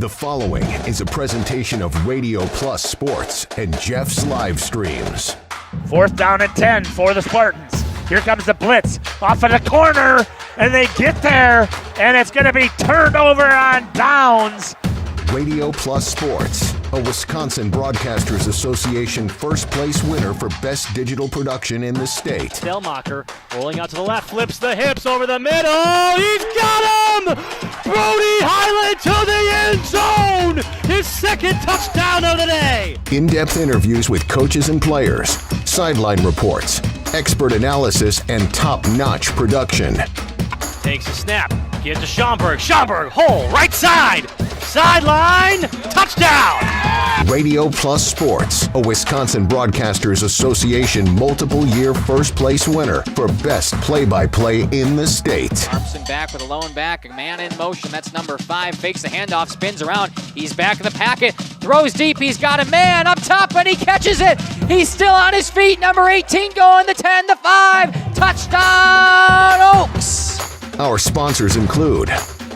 The following is a presentation of Radio Plus Sports and Jeff's live streams. 4th down and 10 for the Spartans. Here comes the blitz off of the corner, and they get there, and it's going to be turned over on downs. Radio Plus Sports, a Wisconsin Broadcasters Association first place winner for best digital production in the state. Delmacher rolling out to the left, flips the hips over the middle. He's got him! Brody Highland to the end zone! His second touchdown of the day! In-depth interviews with coaches and players, sideline reports, expert analysis, and top-notch production. Takes a snap, gives to Schomburg. Schomburg, hole, right side! Sideline, touchdown! Radio Plus Sports, a Wisconsin Broadcasters Association multiple-year first-place winner for best play-by-play in the state. Armson back with a lone back, a man in motion, that's number 5, fakes the handoff, spins around, he's back in the packet, throws deep, he's got a man up top, and he catches it! He's still on his feet, number 18 going, the 10, the 5, touchdown Oaks! Our sponsors include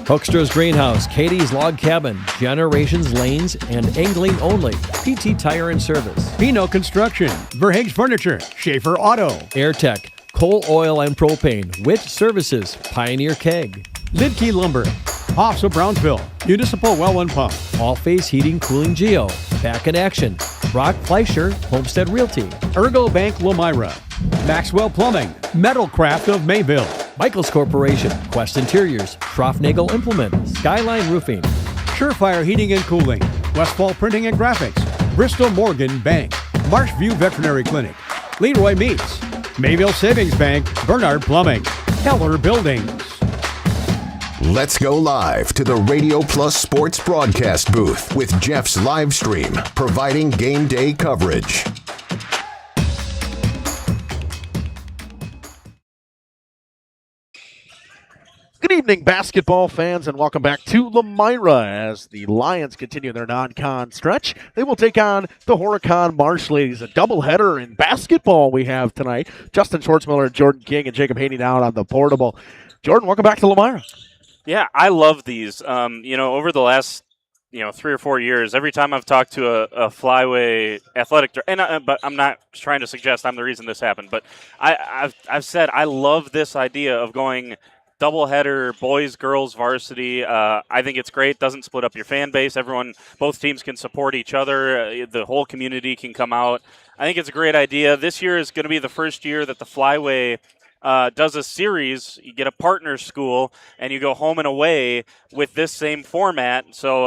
Hoekstra's Greenhouse, Katie's Log Cabin, Generations Lanes, and Angling Only, PT Tire and Service, Pino Construction, Verhaeg's Furniture, Schaefer Auto, AirTech, Coal Oil and Propane, Witt Services, Pioneer Keg, Lidkey Lumber, Hoffs of Brownsville, Municipal Well and Pump, All Face Heating Cooling Geo, Back in Action, Brock Fleischer, Homestead Realty, Ergo Bank Lomira, Maxwell Plumbing, Metalcraft of Mayville, Michaels Corporation, Quest Interiors, Schroffnagel Implement, Skyline Roofing, Surefire Heating and Cooling, Westfall Printing and Graphics, Bristol Morgan Bank, Marshview Veterinary Clinic, Leroy Meats, Mayville Savings Bank, Bernard Plumbing, Keller Buildings. Let's go live to the Radio Plus Sports broadcast booth with Jeff's live stream, providing game day coverage. Good evening, basketball fans, and welcome back to Lomira as the Lions continue their non-con stretch. They will take on the Horicon Marsh Ladies, a doubleheader in basketball we have tonight. Justin Schwartzmiller, Jordan King, and Jacob Haney down on the portable. Jordan, welcome back to Lomira. Yeah, I love these. Over the last 3 or 4 years, every time I've talked to a flyway athletic, but I'm not trying to suggest I'm the reason this happened, but I've said I love this idea of going doubleheader, boys, girls, varsity. I think it's great. Doesn't split up your fan base. Both teams can support each other. The whole community can come out. I think it's a great idea. This year is going to be the first year that the flyway does a series. You get a partner school, and you go home and away with this same format. So,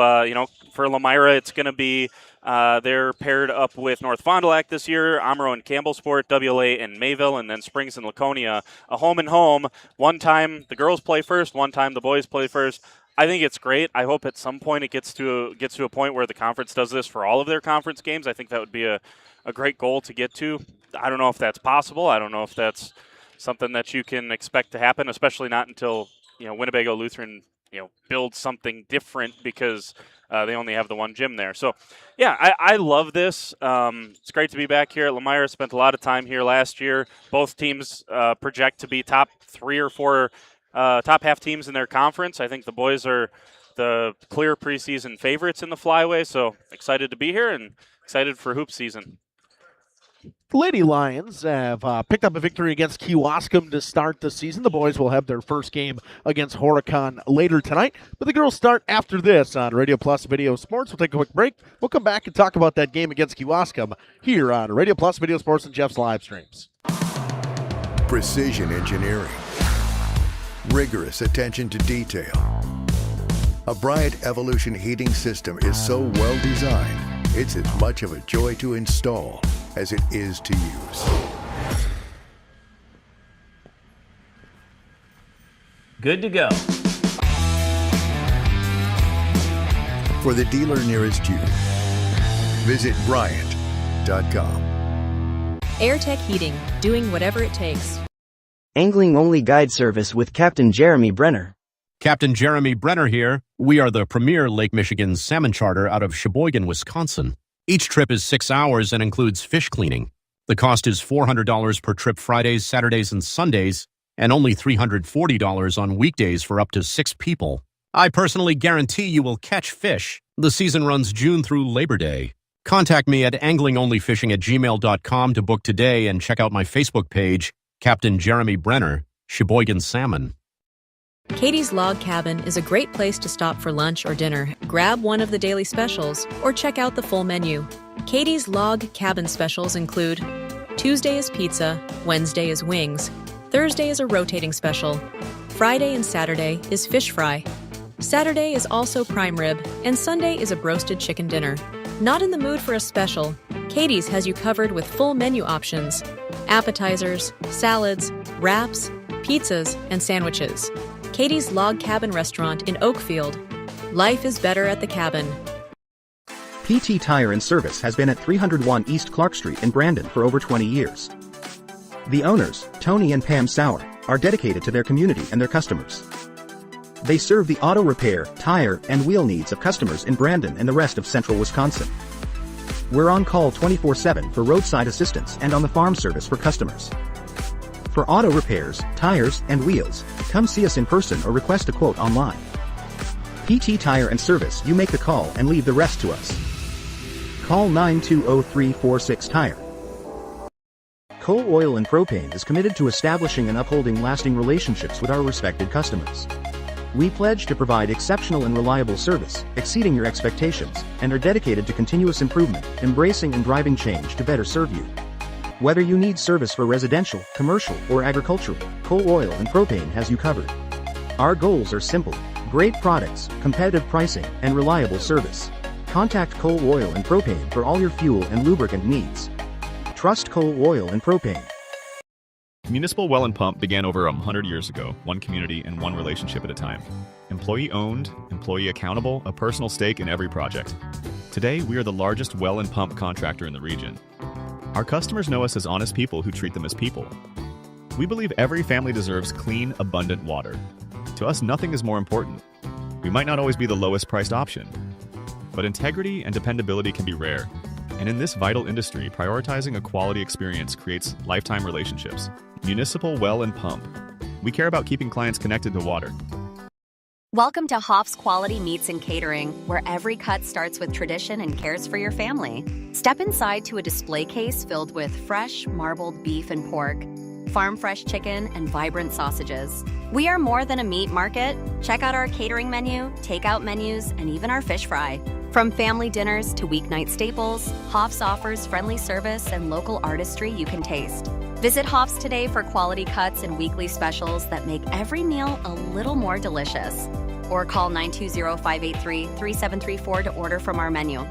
for Lomira, it's going to be they're paired up with North Fond du Lac this year, Amaro and Campbellsport, WLA and Mayville, and then Springs and Laconia. A home and home. One time the girls play first, one time the boys play first. I think it's great. I hope at some point it gets to a point where the conference does this for all of their conference games. I think that would be a great goal to get to. I don't know if that's possible. I don't know if that's something that you can expect to happen, especially not until Winnebago Lutheran builds something different because they only have the one gym there. So, yeah, I love this. It's great to be back here at Lomira. Spent a lot of time here last year. Both teams project to be top 3 or 4 top half teams in their conference. I think the boys are the clear preseason favorites in the flyway. So excited to be here and excited for hoop season. The Lady Lions have picked up a victory against Kewaskum to start the season. The boys will have their first game against Horicon later tonight, but the girls start after this on Radio Plus Video Sports. We'll take a quick break. We'll come back and talk about that game against Kewaskum here on Radio Plus Video Sports and Jeff's live streams. Precision engineering, rigorous attention to detail. A Bryant Evolution heating system is so well designed, it's as much of a joy to install as it is to use. Good to go. For the dealer nearest you, visit Bryant.com. AirTech Heating, doing whatever it takes. Angling Only Guide Service with Captain Jeremy Brenner. Captain Jeremy Brenner here. We are the premier Lake Michigan salmon charter out of Sheboygan, Wisconsin. Each trip is 6 hours and includes fish cleaning. The cost is $400 per trip Fridays, Saturdays, and Sundays, and only $340 on weekdays for up to 6 people. I personally guarantee you will catch fish The season runs June through Labor Day. Contact me at anglingonlyfishing@gmail.com to book today and check out my Facebook page, Captain Jeremy Brenner, Sheboygan Salmon. Katie's Log Cabin is a great place to stop for lunch or dinner, grab one of the daily specials, or check out the full menu. Katie's Log Cabin specials include Tuesday is pizza, Wednesday is wings, Thursday is a rotating special, Friday and Saturday is fish fry, Saturday is also prime rib, and Sunday is a broasted chicken dinner. Not in the mood for a special? Katie's has you covered with full menu options, appetizers, salads, wraps, pizzas, and sandwiches. Katie's Log Cabin Restaurant in Oakfield. Life is better at the cabin. PT Tire and Service has been at 301 East Clark Street in Brandon for over 20 years. The owners, Tony and Pam Sauer, are dedicated to their community and their customers. They serve the auto repair, tire, and wheel needs of customers in Brandon and the rest of central Wisconsin. We're on call 24/7 for roadside assistance and on the farm service for customers. For auto repairs, tires, and wheels, come see us in person or request a quote online. PT Tire and Service, you make the call and leave the rest to us. Call 920-346-TIRE. Coal Oil and Propane is committed to establishing and upholding lasting relationships with our respected customers. We pledge to provide exceptional and reliable service, exceeding your expectations, and are dedicated to continuous improvement, embracing and driving change to better serve you. Whether you need service for residential, commercial, or agricultural, Coal Oil and Propane has you covered. Our goals are simple: great products, competitive pricing, and reliable service. Contact Coal Oil and Propane for all your fuel and lubricant needs. Trust Coal Oil and Propane. Municipal Well and Pump began over 100 years ago, one community and one relationship at a time. Employee owned, employee accountable, a personal stake in every project. Today, we are the largest well and pump contractor in the region. Our customers know us as honest people who treat them as people. We believe every family deserves clean, abundant water. To us, nothing is more important. We might not always be the lowest priced option, but integrity and dependability can be rare. And in this vital industry, prioritizing a quality experience creates lifetime relationships. Municipal Well and Pump. We care about keeping clients connected to water. Welcome to Hoff's Quality Meats and Catering, where every cut starts with tradition and cares for your family. Step inside to a display case filled with fresh, marbled beef and pork, farm-fresh chicken, and vibrant sausages. We are more than a meat market. Check out our catering menu, takeout menus, and even our fish fry. From family dinners to weeknight staples, Hoff's offers friendly service and local artistry you can taste. Visit Hoff's today for quality cuts and weekly specials that make every meal a little more delicious. Or call 920-583-3734 to order from our menu.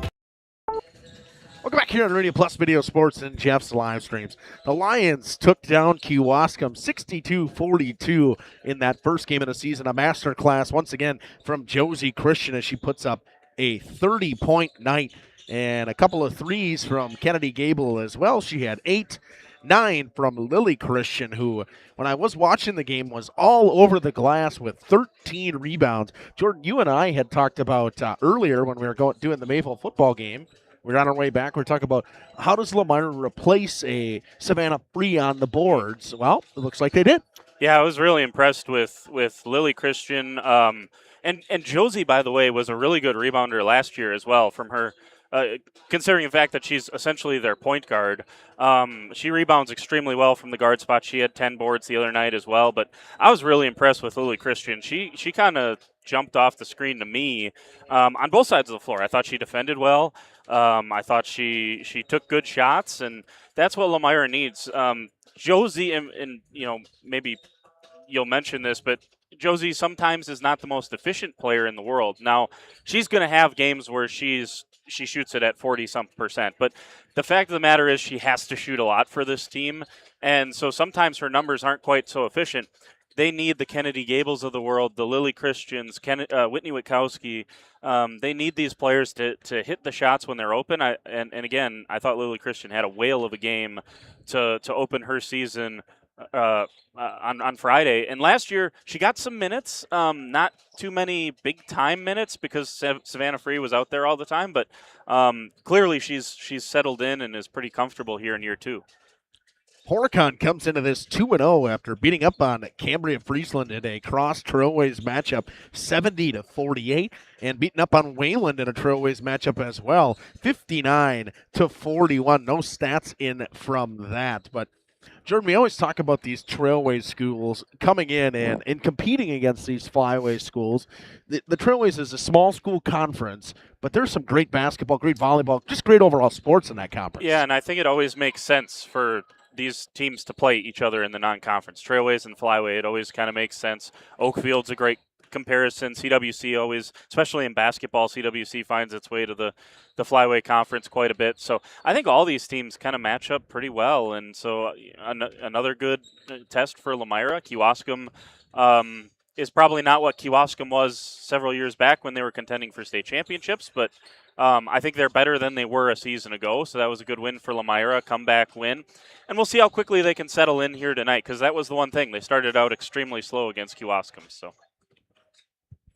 Welcome back here on Radio Plus Video Sports and Jeff's live streams. The Lions took down Kewaskum 62-42 in that first game of the season. A masterclass once again from Josie Christian as she puts up a 30-point night and a couple of threes from Kennedy Gable as well. She had 9 from Lily Christian, who, when I was watching the game, was all over the glass with 13 rebounds. Jordan, you and I had talked about earlier when we were doing the Mayville football game. We were on our way back. We were talking about how does Lomira replace a Savannah Free on the boards? Well, it looks like they did. Yeah, I was really impressed with Lily Christian. And Josie, by the way, was a really good rebounder last year as well from her. Considering the fact that she's essentially their point guard, she rebounds extremely well from the guard spot. She had 10 boards the other night as well, but I was really impressed with Lily Christian. She kind of jumped off the screen to me on both sides of the floor. I thought she defended well. I thought she took good shots, and that's what Lomira needs. Josie, and maybe you'll mention this, but Josie sometimes is not the most efficient player in the world. Now, she's going to have games where she shoots it at 40-something%. But the fact of the matter is she has to shoot a lot for this team. And so sometimes her numbers aren't quite so efficient. They need the Kennedy Gables of the world, the Lily Christians, Whitney Witkowski. They need these players to hit the shots when they're open. And again, I thought Lily Christian had a whale of a game to open her season on Friday. And last year, she got some minutes, not too many big-time minutes because Savannah Free was out there all the time, but clearly she's settled in and is pretty comfortable here in year 2. Horicon comes into this 2-0 after beating up on Cambria Friesland in a cross Trailways matchup 70-48 and beating up on Wayland in a Trailways matchup as well 59-41. No stats in from that, but Jordan, we always talk about these Trailways schools coming in and competing against these Flyway schools. The Trailways is a small school conference, but there's some great basketball, great volleyball, just great overall sports in that conference. Yeah, and I think it always makes sense for these teams to play each other in the non-conference. Trailways and Flyway, it always kind of makes sense. Oakfield's a great comparison. CWC always, especially in basketball, CWC finds its way to the Flyway conference quite a bit. So I think all these teams kind of match up pretty well. And so another good test for Lomira. Kewaskum is probably not what Kewaskum was several years back when they were contending for state championships, but I think they're better than they were a season ago, so that was a good win for Lomira, a comeback win. And we'll see how quickly they can settle in here tonight, because that was the one thing. They started out extremely slow against Kewaskum. So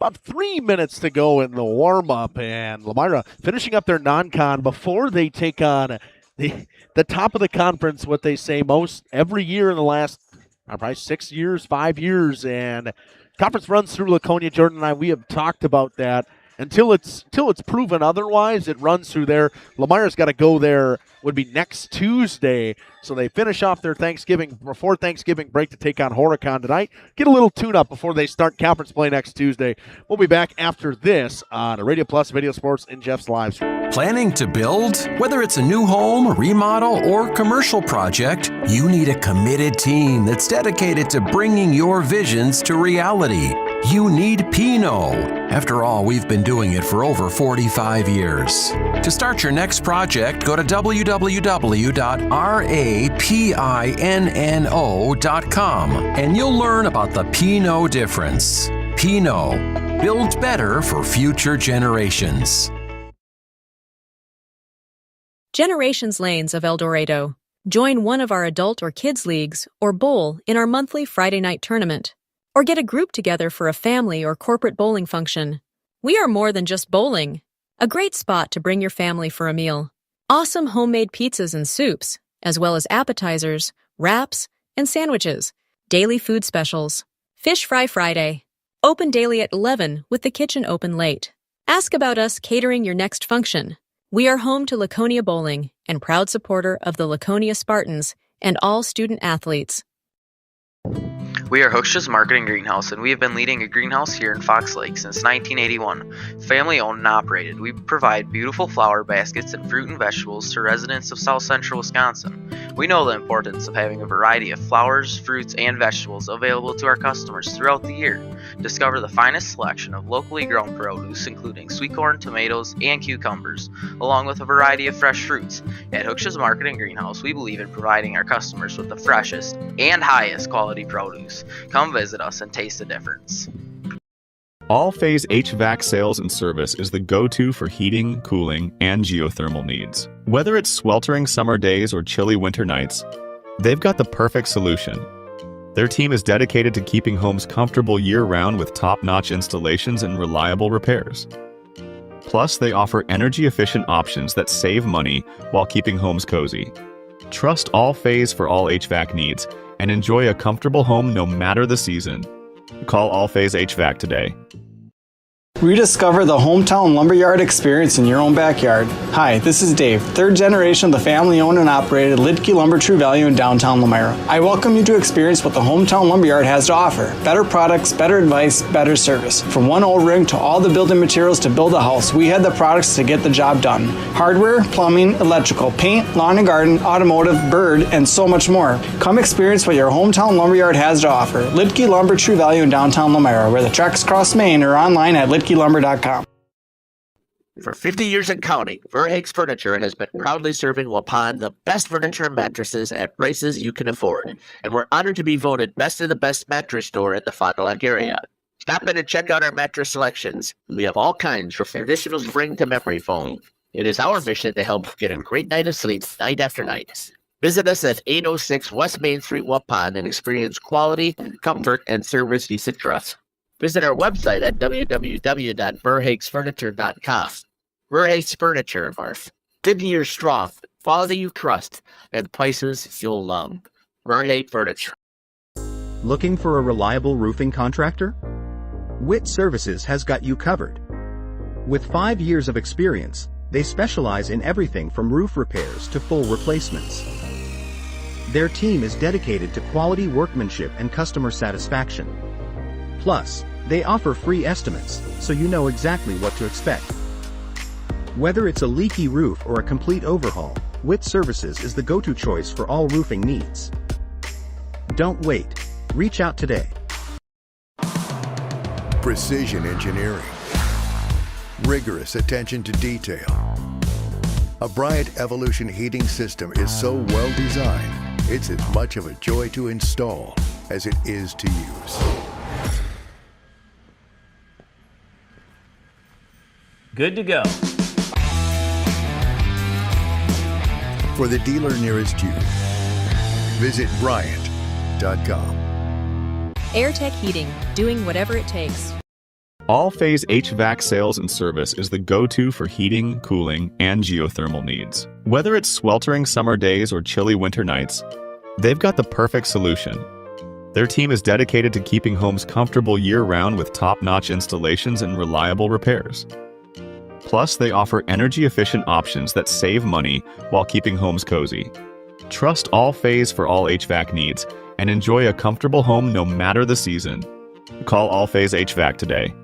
about 3 minutes to go in the warm-up, and Lomira finishing up their non-con before they take on the top of the conference, what they say most every year in the last probably 6 years, 5 years, and conference runs through Laconia. Jordan and I, we have talked about that. Until it's proven otherwise, it runs through there. Lomira's got to go there, would be next Tuesday. So they finish off their before Thanksgiving break to take on Horicon tonight. Get a little tune-up before they start conference play next Tuesday. We'll be back after this on Radio Plus Video Sports in Jeff's live stream. Planning to build? Whether it's a new home, remodel, or commercial project, you need a committed team that's dedicated to bringing your visions to reality. You need Pinot. After all, we've been doing it for over 45 years. To start your next project, go to www.rapinno.com and you'll learn about the Pinot difference. Pinot, build better for future generations. Generations Lanes of El Dorado. Join one of our adult or kids leagues or bowl in our monthly Friday night tournament. Or get a group together for a family or corporate bowling function. We are more than just bowling. A great spot to bring your family for a meal. Awesome homemade pizzas and soups, as well as appetizers, wraps, and sandwiches. Daily food specials. Fish Fry Friday. Open daily at 11 with the kitchen open late. Ask about us catering your next function. We are home to Laconia Bowling and proud supporter of the Laconia Spartans and all student athletes. We are Hooksh's Marketing Greenhouse, and we have been leading a greenhouse here in Fox Lake since 1981. Family owned and operated, we provide beautiful flower baskets and fruit and vegetables to residents of South Central Wisconsin. We know the importance of having a variety of flowers, fruits, and vegetables available to our customers throughout the year. Discover the finest selection of locally grown produce, including sweet corn, tomatoes, and cucumbers, along with a variety of fresh fruits. At Hooksh's Marketing Greenhouse, we believe in providing our customers with the freshest and highest quality produce. Come visit us and taste the difference. All Phase HVAC sales and service is the go-to for heating, cooling, and geothermal needs. Whether it's sweltering summer days or chilly winter nights, they've got the perfect solution. Their team is dedicated to keeping homes comfortable year-round with top-notch installations and reliable repairs. Plus, they offer energy-efficient options that save money while keeping homes cozy. Trust All Phase for all HVAC needs and enjoy a comfortable home no matter the season. Call All Phase HVAC today. Rediscover the hometown lumberyard experience in your own backyard. Hi, this is Dave, third generation of the family-owned and operated Lidke Lumber True Value in downtown Lomira. I welcome you to experience what the hometown lumberyard has to offer. Better products, better advice, better service. From one O-ring to all the building materials to build a house, we had the products to get the job done. Hardware, plumbing, electrical, paint, lawn and garden, automotive, bird, and so much more. Come experience what your hometown lumberyard has to offer. Lidke Lumber True Value in downtown Lomira, where the tracks cross Main, or online at lidkelumber.com. For 50 years and counting, Verhaeg's Furniture has been proudly serving Waupun the best furniture and mattresses at prices you can afford. And we're honored to be voted best of the best mattress store in the Fond du Lac area. Stop in and check out our mattress selections. We have all kinds from traditional spring to memory foam. It is our mission to help get a great night of sleep night after night. Visit us at 806 West Main Street, Waupun, and experience quality, comfort, and service you can trust. Visit our website at www.verhaegsfurniture.com. Verhaeg's Furniture, 50 years strong, quality you trust, and prices you'll love. Vernate Furniture. Looking for a reliable roofing contractor? Witt Services has got you covered. With 5 years of experience, they specialize in everything from roof repairs to full replacements. Their team is dedicated to quality workmanship and customer satisfaction. Plus, they offer free estimates, so you know exactly what to expect. Whether it's a leaky roof or a complete overhaul, Witt Services is the go-to choice for all roofing needs. Don't wait. Reach out today. Precision engineering. Rigorous attention to detail. A Bryant Evolution heating system is so well designed, it's as much of a joy to install as it is to use. Good to go. For the dealer nearest you, visit Bryant.com. AirTech Heating, doing whatever it takes. All Phase HVAC sales and service is the go-to for heating, cooling, and geothermal needs. Whether it's sweltering summer days or chilly winter nights, they've got the perfect solution. Their team is dedicated to keeping homes comfortable year-round with top-notch installations and reliable repairs. Plus, they offer energy-efficient options that save money while keeping homes cozy. Trust All Phase for all HVAC needs and enjoy a comfortable home no matter the season. Call All Phase HVAC today.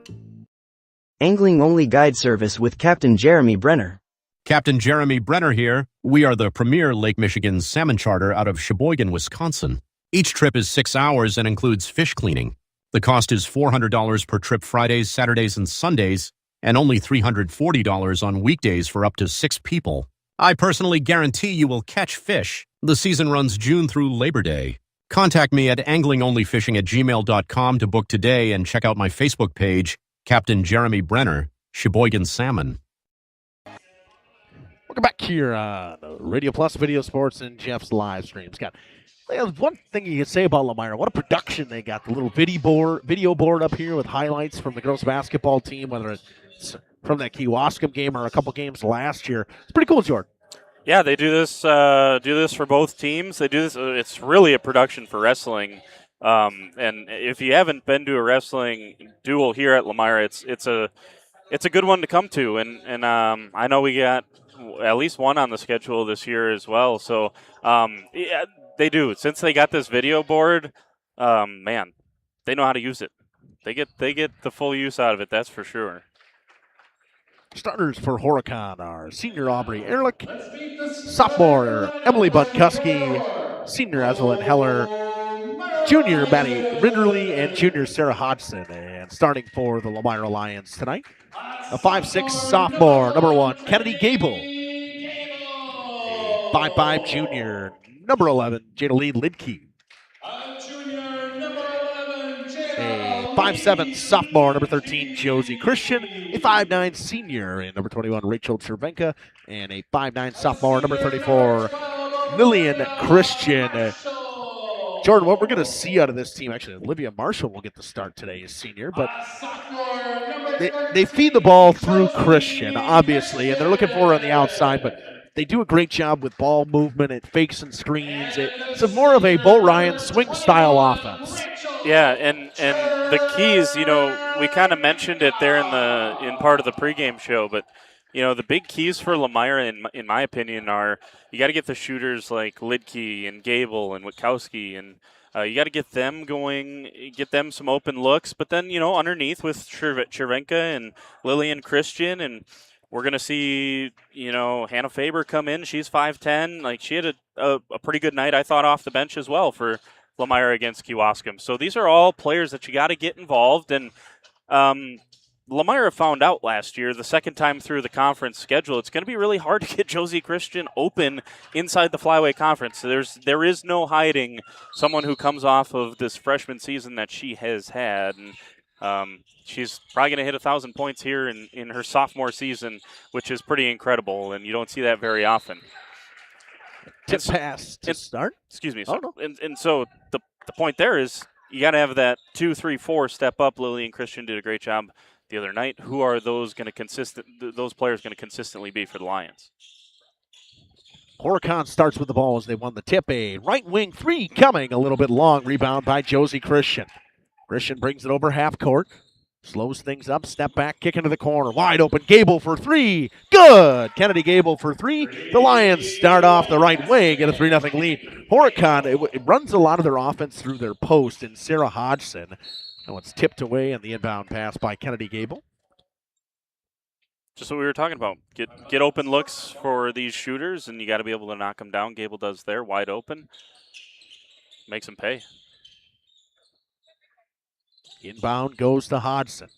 Angling-only guide service with Captain Jeremy Brenner. Captain Jeremy Brenner here. We are the premier Lake Michigan salmon charter out of Sheboygan, Wisconsin. Each trip is 6 hours and includes fish cleaning. The cost is $400 per trip Fridays, Saturdays, and Sundays, and only $340 on weekdays for up to 6 people. I personally guarantee you will catch fish. The season runs June through Labor Day. Contact me at anglingonlyfishing@gmail.com to book today and check out my Facebook page, Captain Jeremy Brenner, Sheboygan Salmon. Welcome back here on Radio Plus Video Sports and Jeff's live stream. Scott, one thing you can say about Lomira, what a production they got. The little video board up here with highlights from the girls basketball team, whether it's from that Kewaskum game or a couple games last year. It's pretty cool, Jordan. Yeah, they do this for both teams. They do this. It's really a production for wrestling. And if you haven't been to a wrestling duel here at Lomira, it's a good one to come to. And I know we got at least one on the schedule this year as well. So yeah, they do. Since they got this video board, man, they know how to use it. They get the full use out of it. That's for sure. Starters for Horicon are senior Aubrey Ehrlich, sophomore Emily Bunkuski, senior Evelyn Heller, junior Maddie Rinderly, and junior Sarah Hodgson. And starting for the Lomira Lions tonight, a 5'6" sophomore, number 1, Kennedy Gable. A 5'5" junior, number 11, Jada Lee Lidke. A 5'7" sophomore, number 13, Josie Christian. A 5'9" senior, and number 21, Rachel Cervenka. And a 5'9" sophomore, number 34, Lillian Christian. Jordan, what we're going to see out of this team, actually, Olivia Marshall will get the start today as senior, but they feed the ball through Christian, obviously, and they're looking for her on the outside, but they do a great job with ball movement. It fakes and screens. It's more of a Bo Ryan swing-style offense. Yeah, and the keys, we kind of mentioned it there in part of the pregame show, but the big keys for Lomira, in my opinion, are you got to get the shooters like Lidke and Gable and Witkowski, and you got to get them going, get them some open looks. But then, underneath with Cervenka and Lillian Christian, and we're going to see, Hannah Faber come in. She's 5'10". Like, she had a pretty good night, I thought, off the bench as well for Lomira against Kewaskum. So these are all players that you got to get involved. And Lomira found out last year, the second time through the conference schedule, it's going to be really hard to get Josie Christian open inside the Flyway Conference. There is no hiding someone who comes off of this freshman season that she has had. And she's probably going to hit 1,000 points here in her sophomore season, which is pretty incredible, and you don't see that very often. Tip pass to start? Excuse me. Oh, no. And so the point there is you got to have that 2, 3, 4 step up. Lillian Christian did a great job the other night. Who are those players going to consistently be for the Lions? Horicon starts with the ball as they won the tip. A right wing three coming, a little bit long. Rebound by Josie Christian. Christian brings it over half court. Slows things up, step back, kick into the corner. Wide open, Gable for three. Good! Kennedy Gable for three. The Lions start off the right wing, get a 3-0 lead. Horicon, it runs a lot of their offense through their post, and Sarah Hodgson. Now it's tipped away, and the inbound pass by Kennedy Gable. Just what we were talking about. Get open looks for these shooters, and you got to be able to knock them down. Gable does there, wide open. Makes them pay. Inbound goes to Hodgson.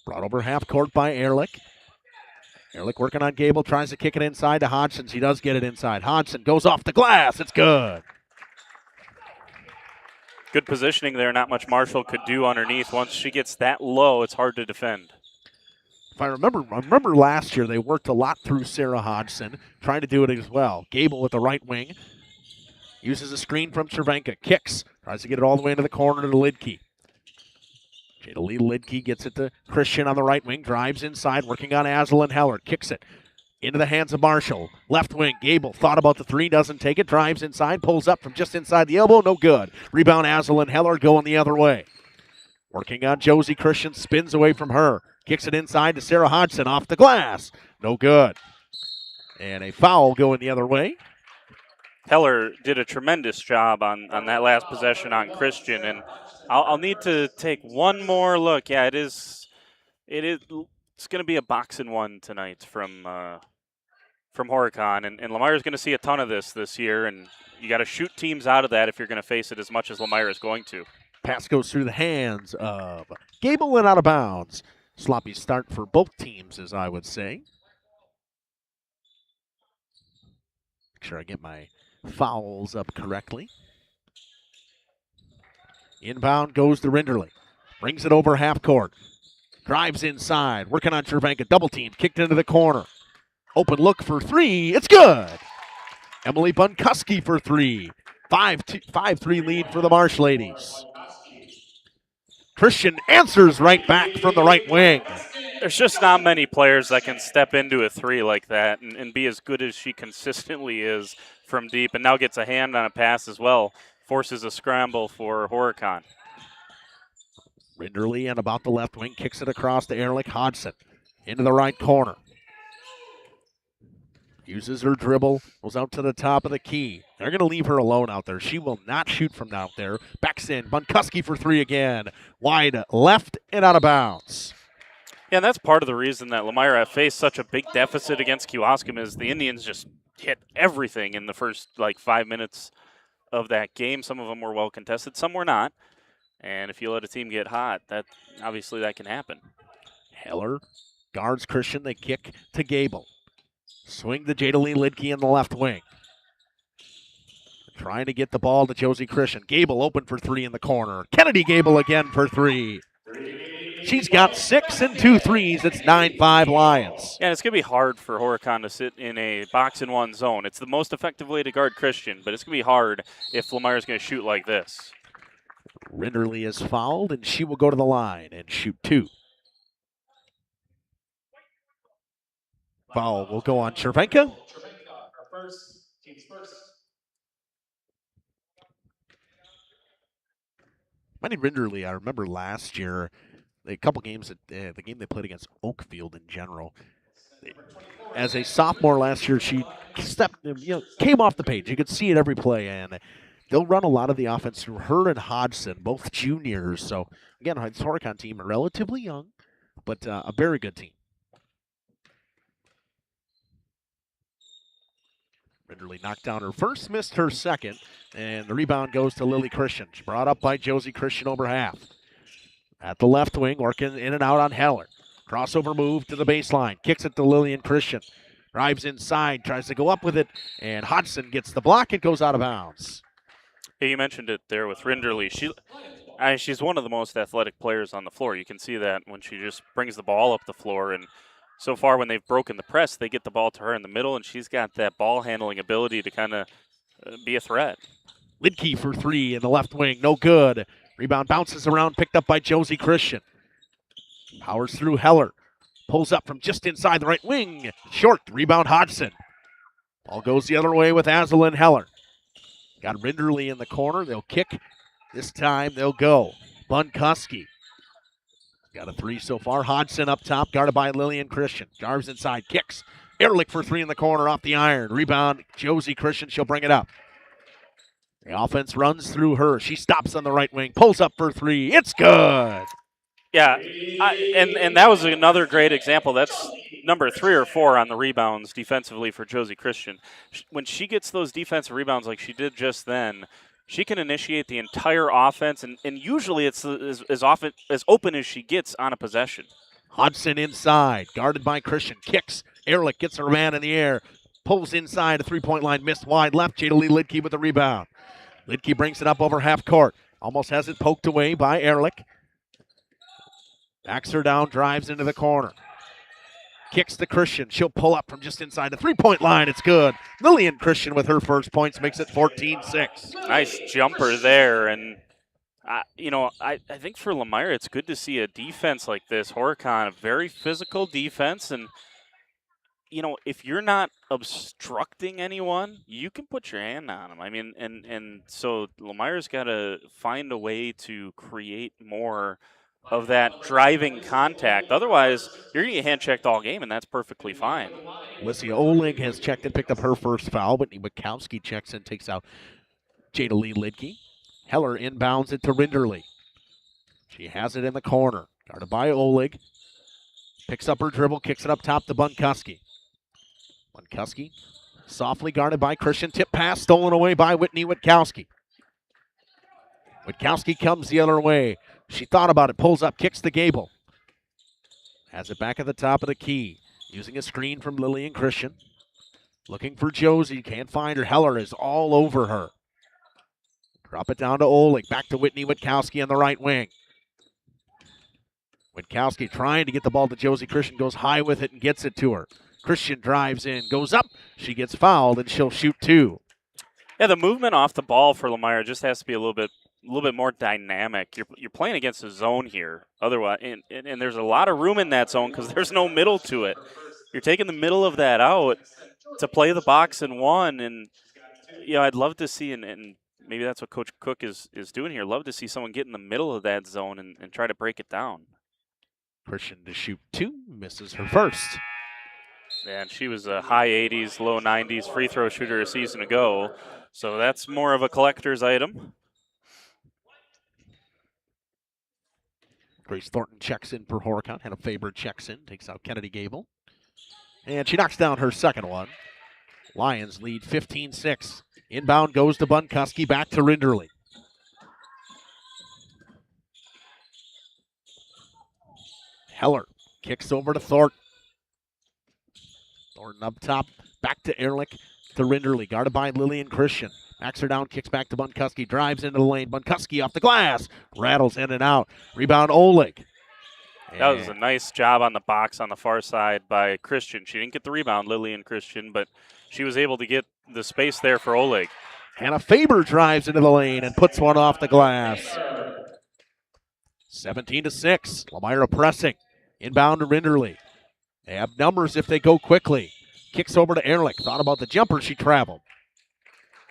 Brought over half court by Ehrlich. Ehrlich working on Gable, tries to kick it inside to Hodgson. She does get it inside. Hodgson goes off the glass. It's good. Good positioning there. Not much Marshall could do underneath. Once she gets that low, it's hard to defend. If I remember last year they worked a lot through Sarah Hodgson, trying to do it as well. Gable with the right wing. Uses a screen from Cervenka. Kicks. Tries to get it all the way into the corner to Lidke. Jada Lidke gets it to Christian on the right wing. Drives inside, working on Aslan Heller. Kicks it into the hands of Marshall. Left wing, Gable thought about the three, doesn't take it. Drives inside, pulls up from just inside the elbow. No good. Rebound Aslan Heller going the other way. Working on Josie Christian, spins away from her. Kicks it inside to Sarah Hodgson off the glass. No good. And a foul going the other way. Heller did a tremendous job on that last possession on Christian, and I'll need to take one more look. Yeah, it's going to be a boxing one tonight from Horicon, and Lomira's going to see a ton of this year, and you got to shoot teams out of that if you're going to face it as much as Lomira is going to. Pass goes through the hands of Gable and out of bounds. Sloppy start for both teams, as I would say. Make sure I get my fouls up correctly. Inbound goes to Rinderly. Brings it over half court. Drives inside. Working on Cervenka. Double team. Kicked into the corner. Open look for three. It's good. Emily Bunkuski for three. 5-3 lead for the Marsh ladies. Christian answers right back from the right wing. There's just not many players that can step into a three like that and be as good as she consistently is from deep, and now gets a hand on a pass as well. Forces a scramble for Horicon. Rinderly and about the left wing, kicks it across to Ehrlich Hodgson. Into the right corner. Uses her dribble, goes out to the top of the key. They're going to leave her alone out there. She will not shoot from out there. Backs in, Bunkuski for three again. Wide left and out of bounds. Yeah, and that's part of the reason that Lomira faced such a big deficit against Kewaskum is the Indians just hit everything in the first 5 minutes of that game. Some of them were well contested, some were not. And if you let a team get hot, that can happen. Heller guards Christian. They kick to Gable. Swing to Jada Lidke in the left wing. Trying to get the ball to Josie Christian. Gable open for three in the corner. Kennedy Gable again for three. She's got 6 and 2 threes. It's 9-5 Lions. Yeah, it's going to be hard for Horicon to sit in a box-and-one zone. It's the most effective way to guard Christian, but it's going to be hard if Lomira's going to shoot like this. Rinderly is fouled, and she will go to the line and shoot two. Foul will go on Cervenka. Manny Rinderly, I remember last year, a couple games, the game they played against Oakfield in general. As a sophomore last year, she came off the page. You could see it every play, and they'll run a lot of the offense through her and Hodgson, both juniors. So, again, this Horicon team, relatively young, but a very good team. Rinderly knocked down her first, missed her second, and the rebound goes to Lily Christian. She's brought up by Josie Christian over half. At the left wing, working in and out on Heller. Crossover move to the baseline. Kicks it to Lillian Christian. Drives inside, tries to go up with it, and Hodgson gets the block. It goes out of bounds. Hey, you mentioned it there with Rinderly. She's one of the most athletic players on the floor. You can see that when she just brings the ball up the floor. And so far when they've broken the press, they get the ball to her in the middle, and she's got that ball handling ability to kind of be a threat. Lidke for three in the left wing. No good. Rebound bounces around, picked up by Josie Christian. Powers through Heller. Pulls up from just inside the right wing. Short. Rebound Hodgson. Ball goes the other way with Azalyn Heller. Got Rinderly in the corner. They'll kick. This time they'll go. Bunkuski. Got a 3 so far. Hodgson up top, guarded by Lillian Christian. Jarves inside, kicks. Ehrlich for 3 in the corner off the iron. Rebound, Josie Christian. She'll bring it up. The offense runs through her. She stops on the right wing, pulls up for 3. It's good. Yeah, and that was another great example. That's number 3 or 4 on the rebounds defensively for Josie Christian. When she gets those defensive rebounds like she did just then, she can initiate the entire offense, and usually it's as open as she gets on a possession. Hodgson inside, guarded by Christian. Kicks. Ehrlich gets her man in the air. Pulls inside, a three-point line, missed wide left. Jada Lee Lidke with the rebound. Lidke brings it up over half court. Almost has it poked away by Ehrlich. Backs her down, drives into the corner. Kicks to Christian. She'll pull up from just inside the three-point line. It's good. Lillian Christian with her first points makes it 14-6. Nice jumper there. And, I think for Lomira, it's good to see a defense like this. Horicon, a very physical defense. And, if you're not obstructing anyone, you can put your hand on them. I mean, and so Lomira's got to find a way to create more of that driving contact. Otherwise, you're going to get hand-checked all game, and that's perfectly fine. Alicia Oleg has checked and picked up her first foul. Whitney Witkowski checks and takes out Jada Lee Lidke. Heller inbounds it to Rinderly. She has it in the corner. Guarded by Oleg. Picks up her dribble, kicks it up top to Bunkuski. Bunkuski softly guarded by Christian. Tip pass stolen away by Whitney Witkowski. Witkowski comes the other way. She thought about it, pulls up, kicks to Gable. Has it back at the top of the key. Using a screen from Lillian Christian. Looking for Josie, can't find her. Heller is all over her. Drop it down to Oleg, back to Whitney Witkowski on the right wing. Witkowski trying to get the ball to Josie Christian, goes high with it and gets it to her. Christian drives in, goes up, she gets fouled, and she'll shoot 2. Yeah, the movement off the ball for Lomira just has to be a little bit more dynamic. You're playing against a zone here. Otherwise, and there's a lot of room in that zone because there's no middle to it. You're taking the middle of that out to play the box and one. And I'd love to see, and maybe that's what Coach Cook is doing here. Love to see someone get in the middle of that zone and try to break it down. Christian to shoot 2, misses her first. And she was a high 80s, low 90s free throw shooter a season ago. So that's more of a collector's item. Grace Thornton checks in for Horicon. Hannah Faber checks in, takes out Kennedy Gable. And she knocks down her second one. Lions lead 15-6. Inbound goes to Bunkuski, back to Rinderly. Heller kicks over to Thornton. Thornton up top, back to Ehrlich, to Rinderly, guarded by Lillian Christian. Backs her down, kicks back to Bunkuski, drives into the lane. Bunkuski off the glass, rattles in and out. Rebound Oleg. That was a nice job on the box on the far side by Christian. She didn't get the rebound, Lillian Christian, but she was able to get the space there for Oleg. Hannah Faber drives into the lane and puts one off the glass. 17-6. Lomira pressing. Inbound to Rinderly. They have numbers if they go quickly. Kicks over to Ehrlich. Thought about the jumper. She traveled.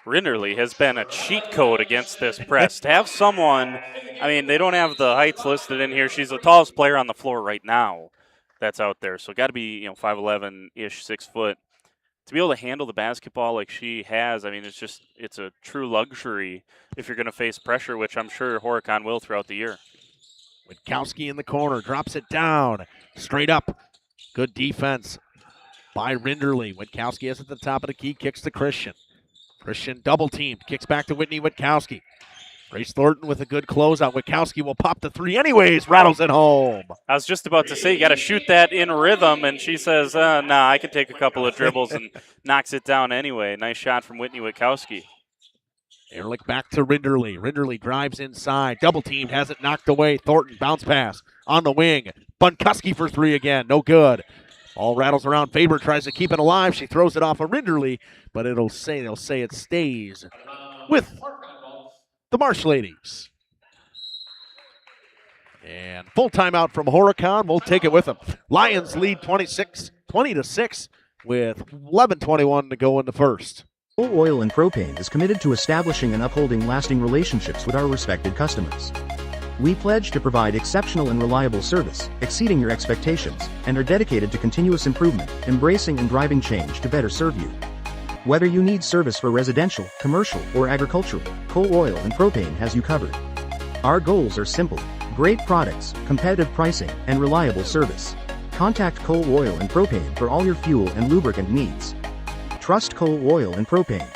Rinderly has been a cheat code against this press. To have someone, they don't have the heights listed in here. She's the tallest player on the floor right now that's out there. So got to be, 5'11"-ish, 6 foot. To be able to handle the basketball like she has, it's a true luxury if you're going to face pressure, which I'm sure Horicon will throughout the year. Witkowski in the corner, drops it down. Straight up. Good defense by Rinderly. Witkowski is at the top of the key, kicks to Christian. Christian double teamed, kicks back to Whitney Witkowski. Grace Thornton with a good closeout. Witkowski will pop the 3 anyways, rattles it home. I was just about to say, you got to shoot that in rhythm, and she says, nah, I can take a couple of dribbles, and knocks it down anyway. Nice shot from Whitney Witkowski. Ehrlich back to Rinderly. Rinderly drives inside. Double teamed, has it knocked away. Thornton bounce pass on the wing. Bunkuski for 3 again, no good. Ball rattles around. Faber tries to keep it alive. She throws it off of Rinderly, but they'll say it stays with the Marsh Ladies. And full timeout from Horicon. We'll take it with them. Lions lead 20-6. with 11:21 to go in the first. Coal Oil and Propane is committed to establishing and upholding lasting relationships with our respected customers. We pledge to provide exceptional and reliable service, exceeding your expectations, and are dedicated to continuous improvement, embracing and driving change to better serve you. Whether you need service for residential, commercial, or agricultural, Coal Oil and Propane has you covered. Our goals are simple: great products, competitive pricing, and reliable service. Contact Coal Oil and Propane for all your fuel and lubricant needs. Trust Coal Oil and Propane.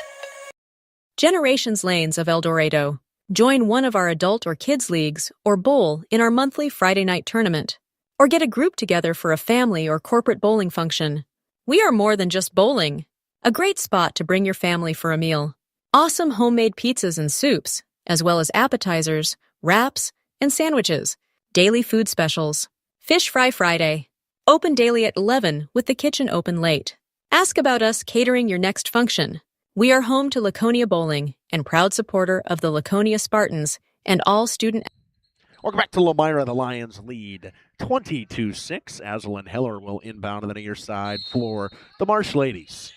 Generations Lanes of El Dorado. Join one of our adult or kids leagues or bowl in our monthly Friday night tournament. Or get a group together for a family or corporate bowling function. We are more than just bowling. A great spot to bring your family for a meal. Awesome homemade pizzas and soups, as well as appetizers, wraps, and sandwiches. Daily food specials. Fish Fry Friday. Open daily at 11 with the kitchen open late. Ask about us catering your next function. We are home to Laconia Bowling and proud supporter of the Laconia Spartans and all student. Welcome back to Lomira. The Lions lead 22-6. Aslan Heller will inbound to the near side for the Marsh Ladies.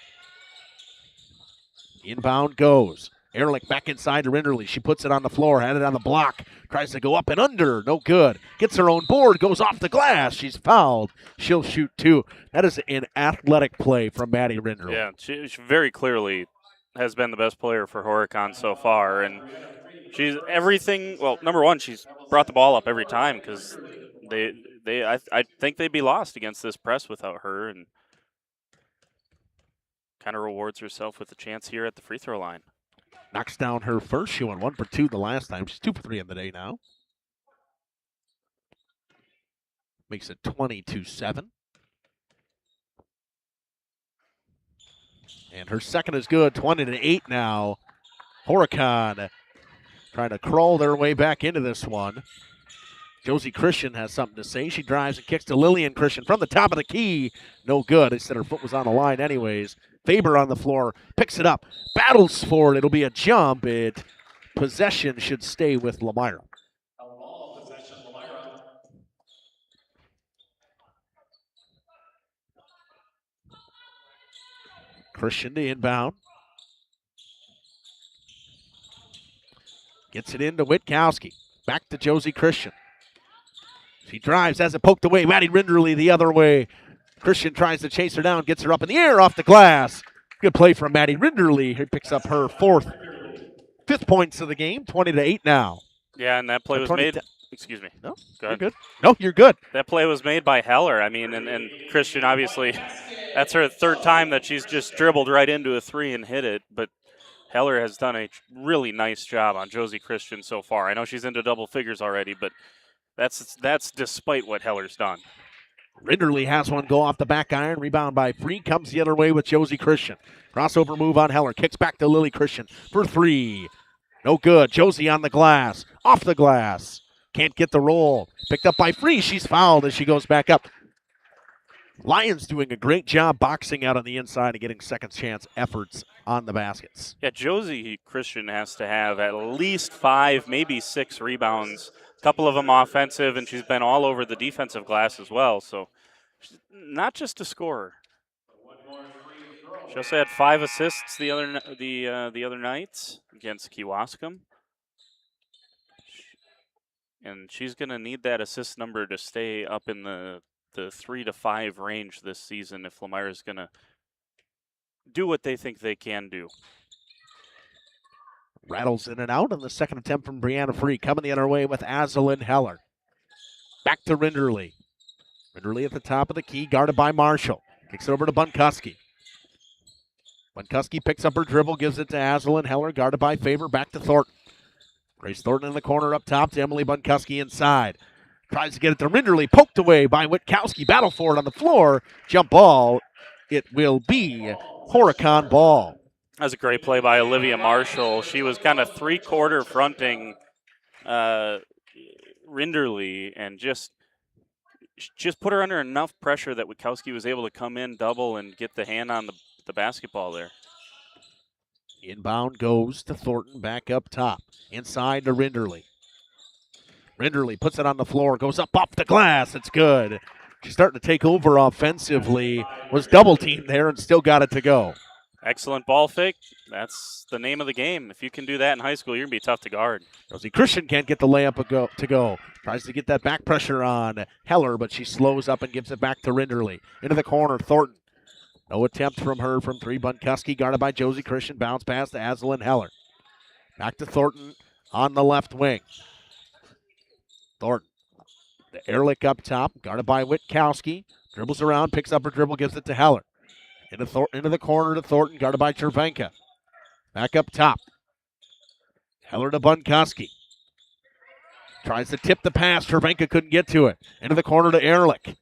Inbound goes. Ehrlich back inside to Rinderly. She puts it on the floor, had it on the block. Tries to go up and under. No good. Gets her own board, goes off the glass. She's fouled. She'll shoot two. That is an athletic play from Maddie Rinderly. Yeah, she very clearly has been the best player for Horicon so far. And she's everything. Well, number one, she's brought the ball up every time because I think they'd be lost against this press without her. And kind of rewards herself with a chance here at the free throw line. Knocks down her first. She went 1 for 2 the last time. She's 2 for 3 in the day now. Makes it 22-7. And her second is good. 20-8 now. Horicon trying to crawl their way back into this one. Josie Christian has something to say. She drives and kicks to Lillian Christian from the top of the key. No good. They said her foot was on the line anyways. Faber on the floor, picks it up, battles for it. It'll be a jump. Possession should stay with Lomira. Christian to inbound. Gets it into Witkowski. Back to Josie Christian. She drives, has it poked away. Maddie Rinderly the other way. Christian tries to chase her down, gets her up in the air off the glass. Good play from Maddie Rinderly. He picks up her fifth points of the game, 20-8 now. Yeah, and that play was made. Excuse me. No, go ahead. You're good. No, you're good. That play was made by Heller. I mean, and Christian, obviously, that's her third time that she's just dribbled right into a three and hit it. But Heller has done a really nice job on Josie Christian so far. I know she's into double figures already, but that's despite what Heller's done. Rinderly has one go off the back iron. Rebound by Free. Comes the other way with Josie Christian. Crossover move on Heller. Kicks back to Lily Christian for three. No good. Josie on the glass. Off the glass. Can't get the roll. Picked up by Free. She's fouled as she goes back up. Lions doing a great job boxing out on the inside and getting second chance efforts on the baskets. Yeah, Josie Christian has to have at least 5, maybe 6 rebounds. A couple of them offensive, and she's been all over the defensive glass as well. So she's not just a scorer. She also had 5 assists the other night against Kewaskum. And she's going to need that assist number to stay up in the 3 to 5 range this season if Lomira is going to do what they think they can do. Rattles in and out on the second attempt from Brianna Free. Coming the other way with Azalyn Heller. Back to Rinderly. Rinderly at the top of the key, guarded by Marshall. Kicks it over to Bunkuski. Bunkuski picks up her dribble, gives it to Azalyn Heller, guarded by Faber. Back to Thornton. Grace Thornton in the corner up top to Emily Bunkuski inside. Tries to get it to Rinderly, poked away by Witkowski. Battle for it on the floor. Jump ball. It will be Horicon ball. That was a great play by Olivia Marshall. She was kind of three-quarter fronting Rinderly and just put her under enough pressure that Witkowski was able to come in, double, and get the hand on the basketball there. Inbound goes to Thornton, back up top. Inside to Rinderly. Rinderly puts it on the floor, goes up off the glass. It's good. She's starting to take over offensively, was double teamed there and still got it to go. Excellent ball fake. That's the name of the game. If you can do that in high school, you're going to be tough to guard. Josie Christian can't get the layup to go. Tries to get that back pressure on Heller, but she slows up and gives it back to Rinderly. Into the corner, Thornton. No attempt from her from three. Bunkuski guarded by Josie Christian. Bounce pass to Aslan Heller. Back to Thornton on the left wing. Thornton. The Ehrlich up top, guarded by Witkowski. Dribbles around, picks up her dribble, gives it to Heller. Into the corner to Thornton, guarded by Chervenka. Back up top. Heller to Bunkuski. Tries to tip the pass. Chervenka couldn't get to it. Into the corner to Ehrlich.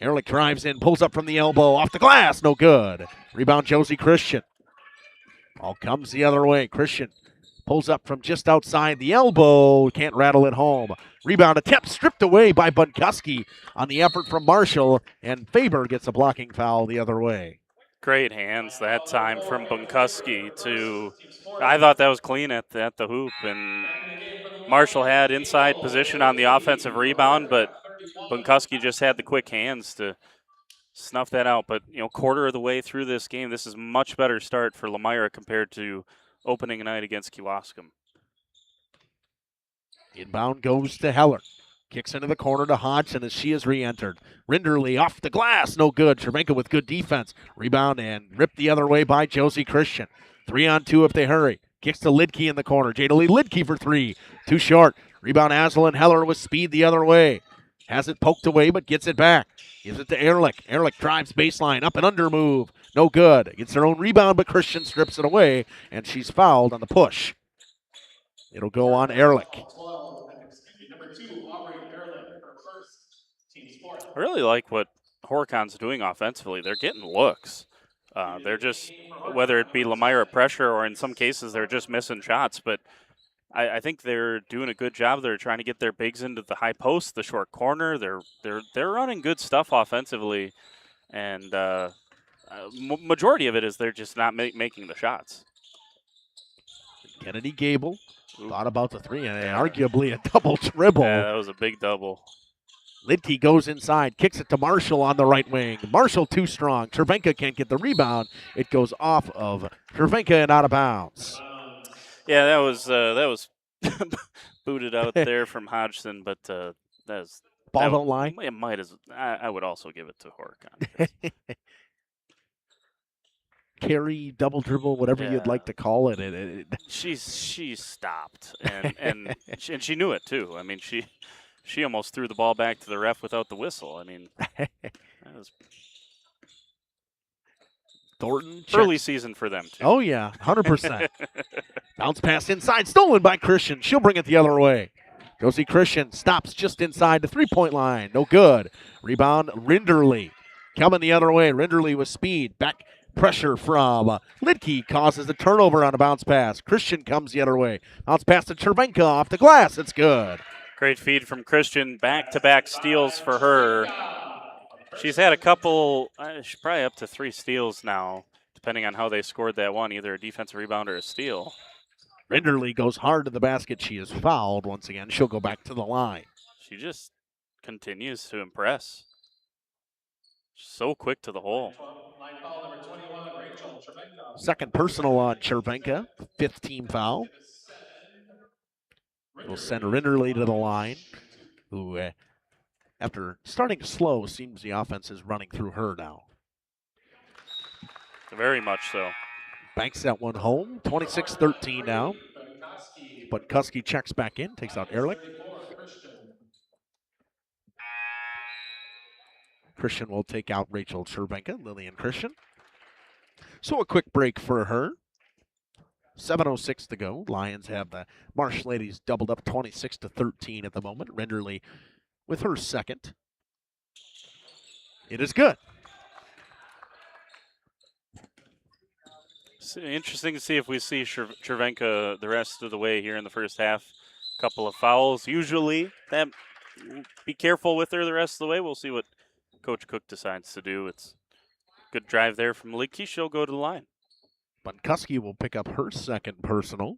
Ehrlich drives in, pulls up from the elbow, off the glass, no good. Rebound Josie Christian. Ball comes the other way. Christian pulls up from just outside the elbow, can't rattle it home. Rebound attempt stripped away by Bunkuski on the effort from Marshall, and Faber gets a blocking foul the other way. Great hands that time from Bunkuski to, I thought that was clean at the hoop, and Marshall had inside position on the offensive rebound, but Bunkuski just had the quick hands to snuff that out. But, quarter of the way through this game, this is a much better start for Lomira compared to opening night against Kewaskum. Inbound goes to Heller. Kicks into the corner to Hodgson as she has re-entered. Rinderly off the glass, no good. Chervenka with good defense. Rebound and ripped the other way by Josie Christian. 3-on-2 if they hurry. Kicks to Lidke in the corner. Jada Lee Lidke for three. Too short. Rebound Aslan Heller with speed the other way. Has it poked away but gets it back. Gives it to Ehrlich. Ehrlich drives baseline. Up and under move. No good. Gets her own rebound, but Christian strips it away, and she's fouled on the push. It'll go on Ehrlich. I really like what Horicon's doing offensively. They're getting looks. They're just, whether it be Lomira pressure or in some cases they're just missing shots, but I think they're doing a good job. They're trying to get their bigs into the high post, the short corner. They're running good stuff offensively, and majority of it is they're just not making the shots. Kennedy Gable thought about the three, and arguably a double dribble. Yeah, that was a big double. Lidke goes inside, kicks it to Marshall on the right wing. Marshall too strong. Chervenka can't get the rebound. It goes off of Chervenka and out of bounds. Yeah, that was booted out there from Hodgson, but that's ball don't lie. It might as I would also give it to Horicon. Carry, double dribble, whatever you'd like to call it. She stopped and she knew it too. I mean, she almost threw the ball back to the ref without the whistle. I mean, that was Thornton. Early season for them, too. Oh, yeah, 100%. Bounce pass inside, stolen by Christian. She'll bring it the other way. Josie Christian stops just inside the three-point line. No good. Rebound, Rinderly. Coming the other way. Rinderly with speed. Back pressure from Lidke causes the turnover on a bounce pass. Christian comes the other way. Bounce pass to Chervenka off the glass. It's good. Great feed from Christian. Back-to-back steals for her. She's had a couple, she's probably up to 3 steals now, depending on how they scored that one, either a defensive rebound or a steal. Rinderly goes hard to the basket. She is fouled once again. She'll go back to the line. She just continues to impress. So quick to the hole. Second personal on Chervenka, 5th team foul. We'll send Rinderly to the line, who, after starting slow, seems the offense is running through her now. Very much so. Banks that one home, 26-13 now. But Kuski checks back in, takes out Ehrlich. Christian will take out Rachel Chervenka, Lillian Christian. So a quick break for her. 7:06 to go. Lions have the Marsh ladies doubled up 26-13 at the moment. Rinderly with her second. It is good. It's interesting to see if we see Chervenka the rest of the way here in the first half. Couple of fouls. Usually, be careful with her the rest of the way. We'll see what Coach Cook decides to do. It's a good drive there from Lidke. She'll go to the line. Bunkuski will pick up her second personal.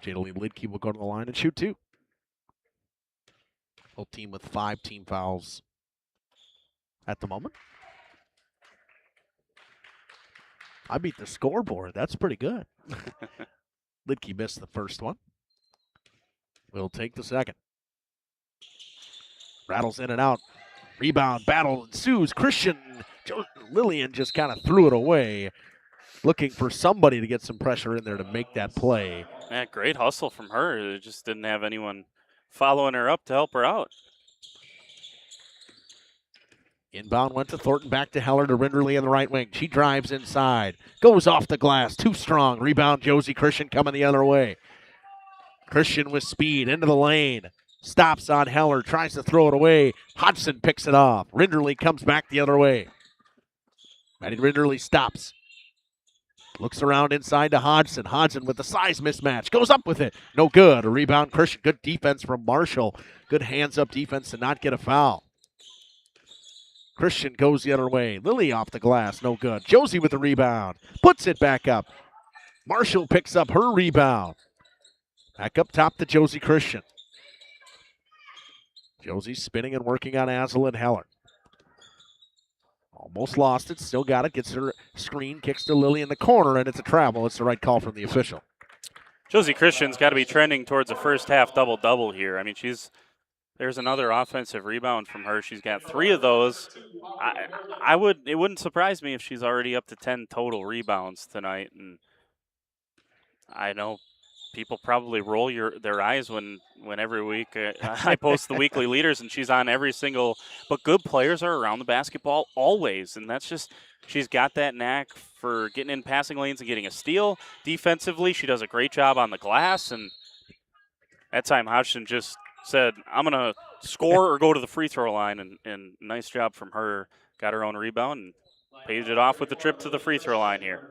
Jadalee Lidke will go to the line and shoot 2. Full team with 5 team fouls at the moment. I beat the scoreboard. That's pretty good. Lidke missed the first one. We'll take the second. Rattles in and out. Rebound battle ensues. Lillian just kind of threw it away, looking for somebody to get some pressure in there to make that play. Yeah, great hustle from her. It just didn't have anyone following her up to help her out. Inbound went to Thornton, back to Heller to Rinderly in the right wing. She drives inside, goes off the glass, too strong. Rebound, Josie Christian coming the other way. Christian with speed into the lane. Stops on Heller, tries to throw it away. Hodgson picks it off. Rinderly comes back the other way. Maddie Rinderly stops. Looks around inside to Hodgson. Hodgson with the size mismatch. Goes up with it. No good. A rebound, Christian. Good defense from Marshall. Good hands-up defense to not get a foul. Christian goes the other way. Lily off the glass. No good. Josie with the rebound. Puts it back up. Marshall picks up her rebound. Back up top to Josie Christian. Josie spinning and working on Azel and Heller. Almost lost it. Still got it. Gets her screen. Kicks to Lily in the corner, and it's a travel. It's the right call from the official. Josie Christian's got to be trending towards a first half double-double here. I mean, there's another offensive rebound from her. She's got 3 of those. It wouldn't surprise me if she's already up to 10 total rebounds tonight. And I know people probably roll their eyes when every week I post the weekly leaders and she's on every single. But good players are around the basketball always, and that's just she's got that knack for getting in passing lanes and getting a steal. Defensively, she does a great job on the glass, and that time Hodgson just said, I'm going to score or go to the free throw line, and nice job from her. Got her own rebound and paid it off with the trip to the free throw line here.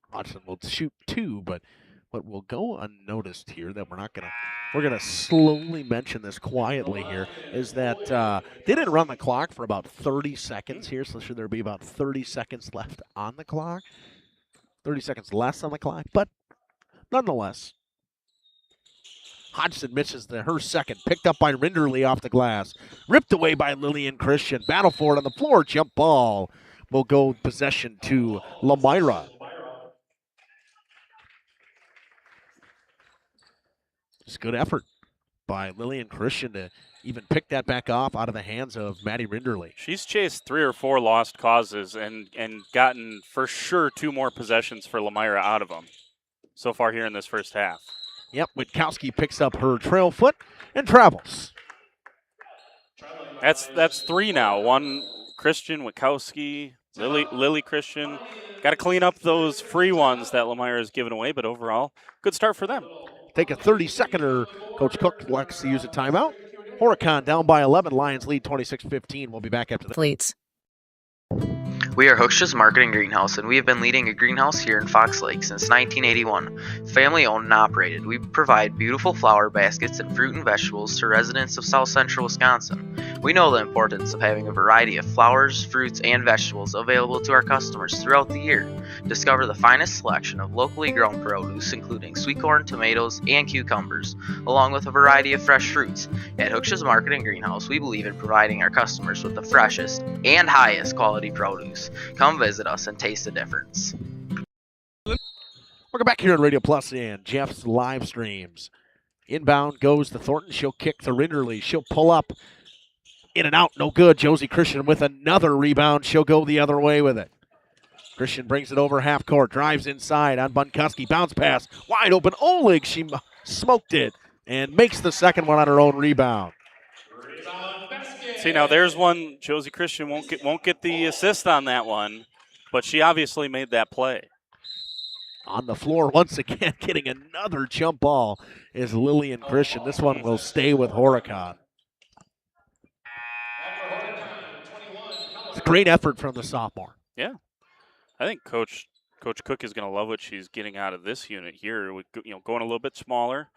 Hodgson will shoot 2, but what will go unnoticed here that we're gonna slowly mention this quietly here is that they didn't run the clock for about 30 seconds here, so should there be about 30 seconds left on the clock? 30 seconds less on the clock, but nonetheless, Hodgson misses her second, picked up by Rinderly off the glass, ripped away by Lillian Christian. Battle for it on the floor, jump ball will go possession to Lomira. It's good effort by Lillian Christian to even pick that back off out of the hands of Maddie Rinderly. She's chased 3 or 4 lost causes and gotten for sure 2 more possessions for Lomira out of them so far here in this first half. Yep, Witkowski picks up her trail foot and travels. That's 3 now. 1 Christian, Witkowski, Lily Christian. Got to clean up those free ones that Lomira has given away, but overall, good start for them. Take a 30-seconder. Coach Cook likes to use a timeout. Horicon down by 11. Lions lead 26-15. We'll be back after that. Fleets. We are Hooksh's Marketing Greenhouse, and we have been leading a greenhouse here in Fox Lake since 1981. Family owned and operated, we provide beautiful flower baskets and fruit and vegetables to residents of South Central Wisconsin. We know the importance of having a variety of flowers, fruits, and vegetables available to our customers throughout the year. Discover the finest selection of locally grown produce, including sweet corn, tomatoes, and cucumbers, along with a variety of fresh fruits. At Hooksh's Marketing Greenhouse, we believe in providing our customers with the freshest and highest quality produce. Come visit us and taste the difference. Welcome back here on Radio Plus and Jeff's live streams. Inbound goes to Thornton. She'll kick to Rinderly. She'll pull up. In and out, no good. Josie Christian with another rebound. She'll go the other way with it. Christian brings it over half court. Drives inside on Bunkuski. Bounce pass. Wide open. Oleg. She smoked it and makes the second one on her own rebound. See, now there's one. Josie Christian won't get the assist on that one, but she obviously made that play. On the floor once again, getting another jump ball is Lillian Christian. This one will stay with Horicon. It's a great effort from the sophomore. Yeah, I think Coach Cook is going to love what she's getting out of this unit here. With, going a little bit smaller.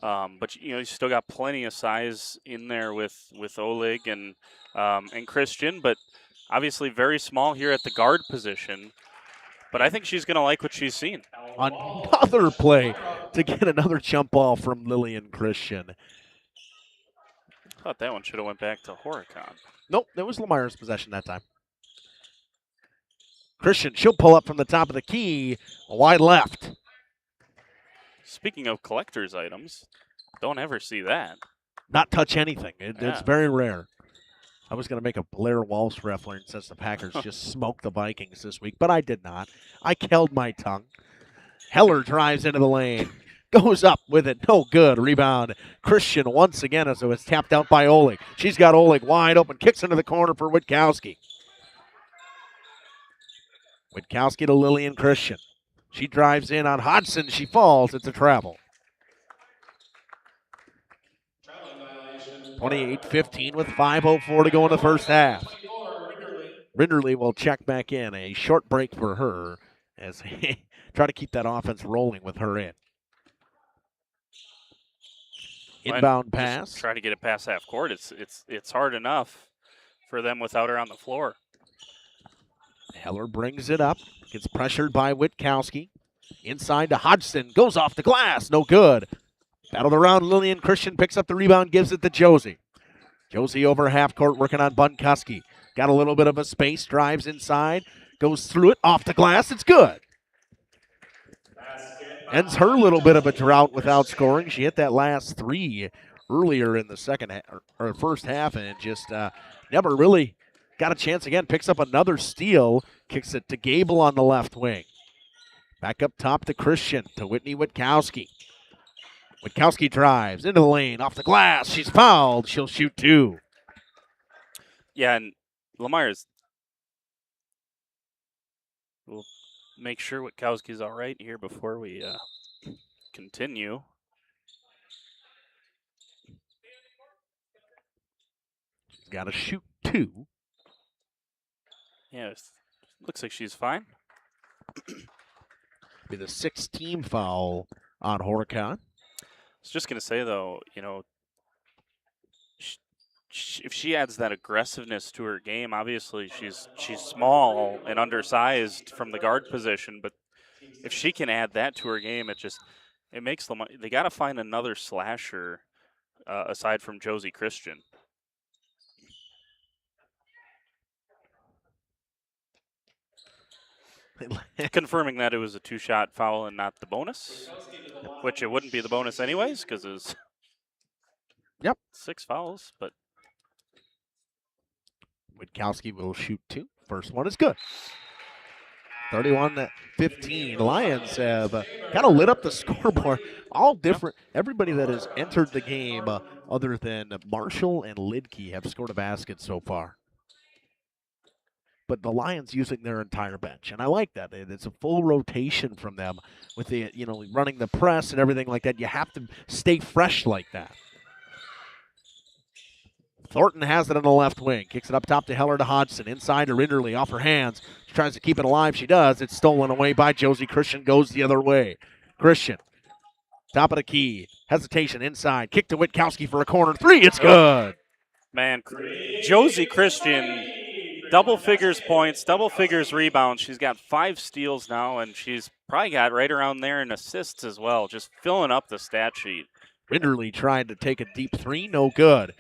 But you still got plenty of size in there with Oleg and Christian, but obviously very small here at the guard position. But I think she's going to like what she's seen. Another play to get another jump ball from Lillian Christian. thought that one should have went back to Horicon. Nope, it was Lomira's possession that time. Christian, she'll pull up from the top of the key, wide left. Speaking of collector's items, don't ever see that. Not touch anything. It's very rare. I was going to make a Blair Walsh reference since the Packers just smoked the Vikings this week, but I did not. I held my tongue. Heller drives into the lane. Goes up with it. No good. Rebound. Christian once again as it was tapped out by Oleg. She's got Oleg wide open. Kicks into the corner for Witkowski. Witkowski to Lillian Christian. She drives in on Hodgson. She falls. It's a travel. 28-15 with 5:04 to go in the first half. Rinderly will check back in. A short break for her as they try to keep that offense rolling with her in. Inbound pass. Try to get it past half court. It's hard enough for them without her on the floor. Heller brings it up. Gets pressured by Witkowski. Inside to Hodgson. Goes off the glass. No good. Battled around. Lillian Christian picks up the rebound. Gives it to Josie. Josie over half court working on Bunkuski. Got a little bit of a space. Drives inside. Goes through it. Off the glass. It's good. Ends her little bit of a drought without scoring. She hit that last three earlier in the first half and just never really got a chance again. Picks up another steal. Kicks it to Gable on the left wing. Back up top to Christian, to Whitney Witkowski. Witkowski drives into the lane, off the glass. She's fouled. She'll shoot two. Yeah, and Lomira's. We'll make sure Witkowski's all right here before we continue. She's got to shoot two. Yeah, looks like she's fine. Be the sixth team foul on Horicon. I was just going to say, though, if she adds that aggressiveness to her game, obviously she's small and undersized from the guard position, but if she can add that to her game, it makes them. They got to find another slasher aside from Josie Christian. Confirming that it was a two-shot foul and not the bonus, which it wouldn't be the bonus anyways because it was 6 fouls. But Witkowski will shoot two. First one is good. 31-15. Lions have kind of lit up the scoreboard. All different. Everybody that has entered the game other than Marshall and Lidke have scored a basket so far. But the Lions using their entire bench, and I like that. It's a full rotation from them with the running the press and everything like that. You have to stay fresh like that. Thornton has it on the left wing. Kicks it up top to Heller to Hodgson. Inside to Rinderly off her hands. She tries to keep it alive. She does. It's stolen away by Josie Christian. Goes the other way. Christian, top of the key. Hesitation inside. Kick to Witkowski for a corner three. It's good. Man, Josie Christian, double figures points, double figures rebounds. She's got 5 steals now, and she's probably got right around there in assists as well. Just filling up the stat sheet. Rinderly tried to take a deep three. No good.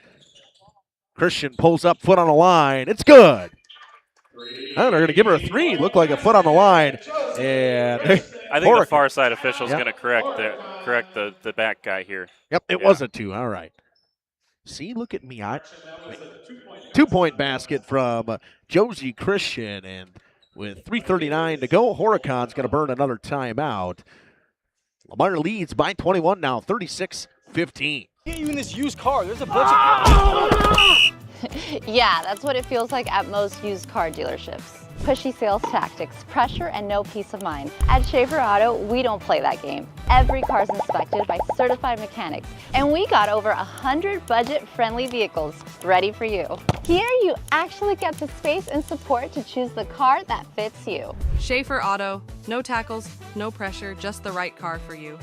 Christian pulls up, foot on the line. It's good. They're going to give her a three. Looked like a foot on the line. And I think the far side official is going to correct the back guy here. Yep, it was a two. All right. See, look at me. 2-point basket from Josie Christian. And with 3:39 to go, Horicon's going to burn another timeout. Lomira leads by 21 now, 36-15. Get you in this used car. There's a bunch of... Yeah, that's what it feels like at most used car dealerships. Pushy sales tactics, pressure, and no peace of mind. At Schaefer Auto, we don't play that game. Every car's inspected by certified mechanics, and we got over 100 budget-friendly vehicles ready for you. Here, you actually get the space and support to choose the car that fits you. Schaefer Auto, no tackles, no pressure, just the right car for you.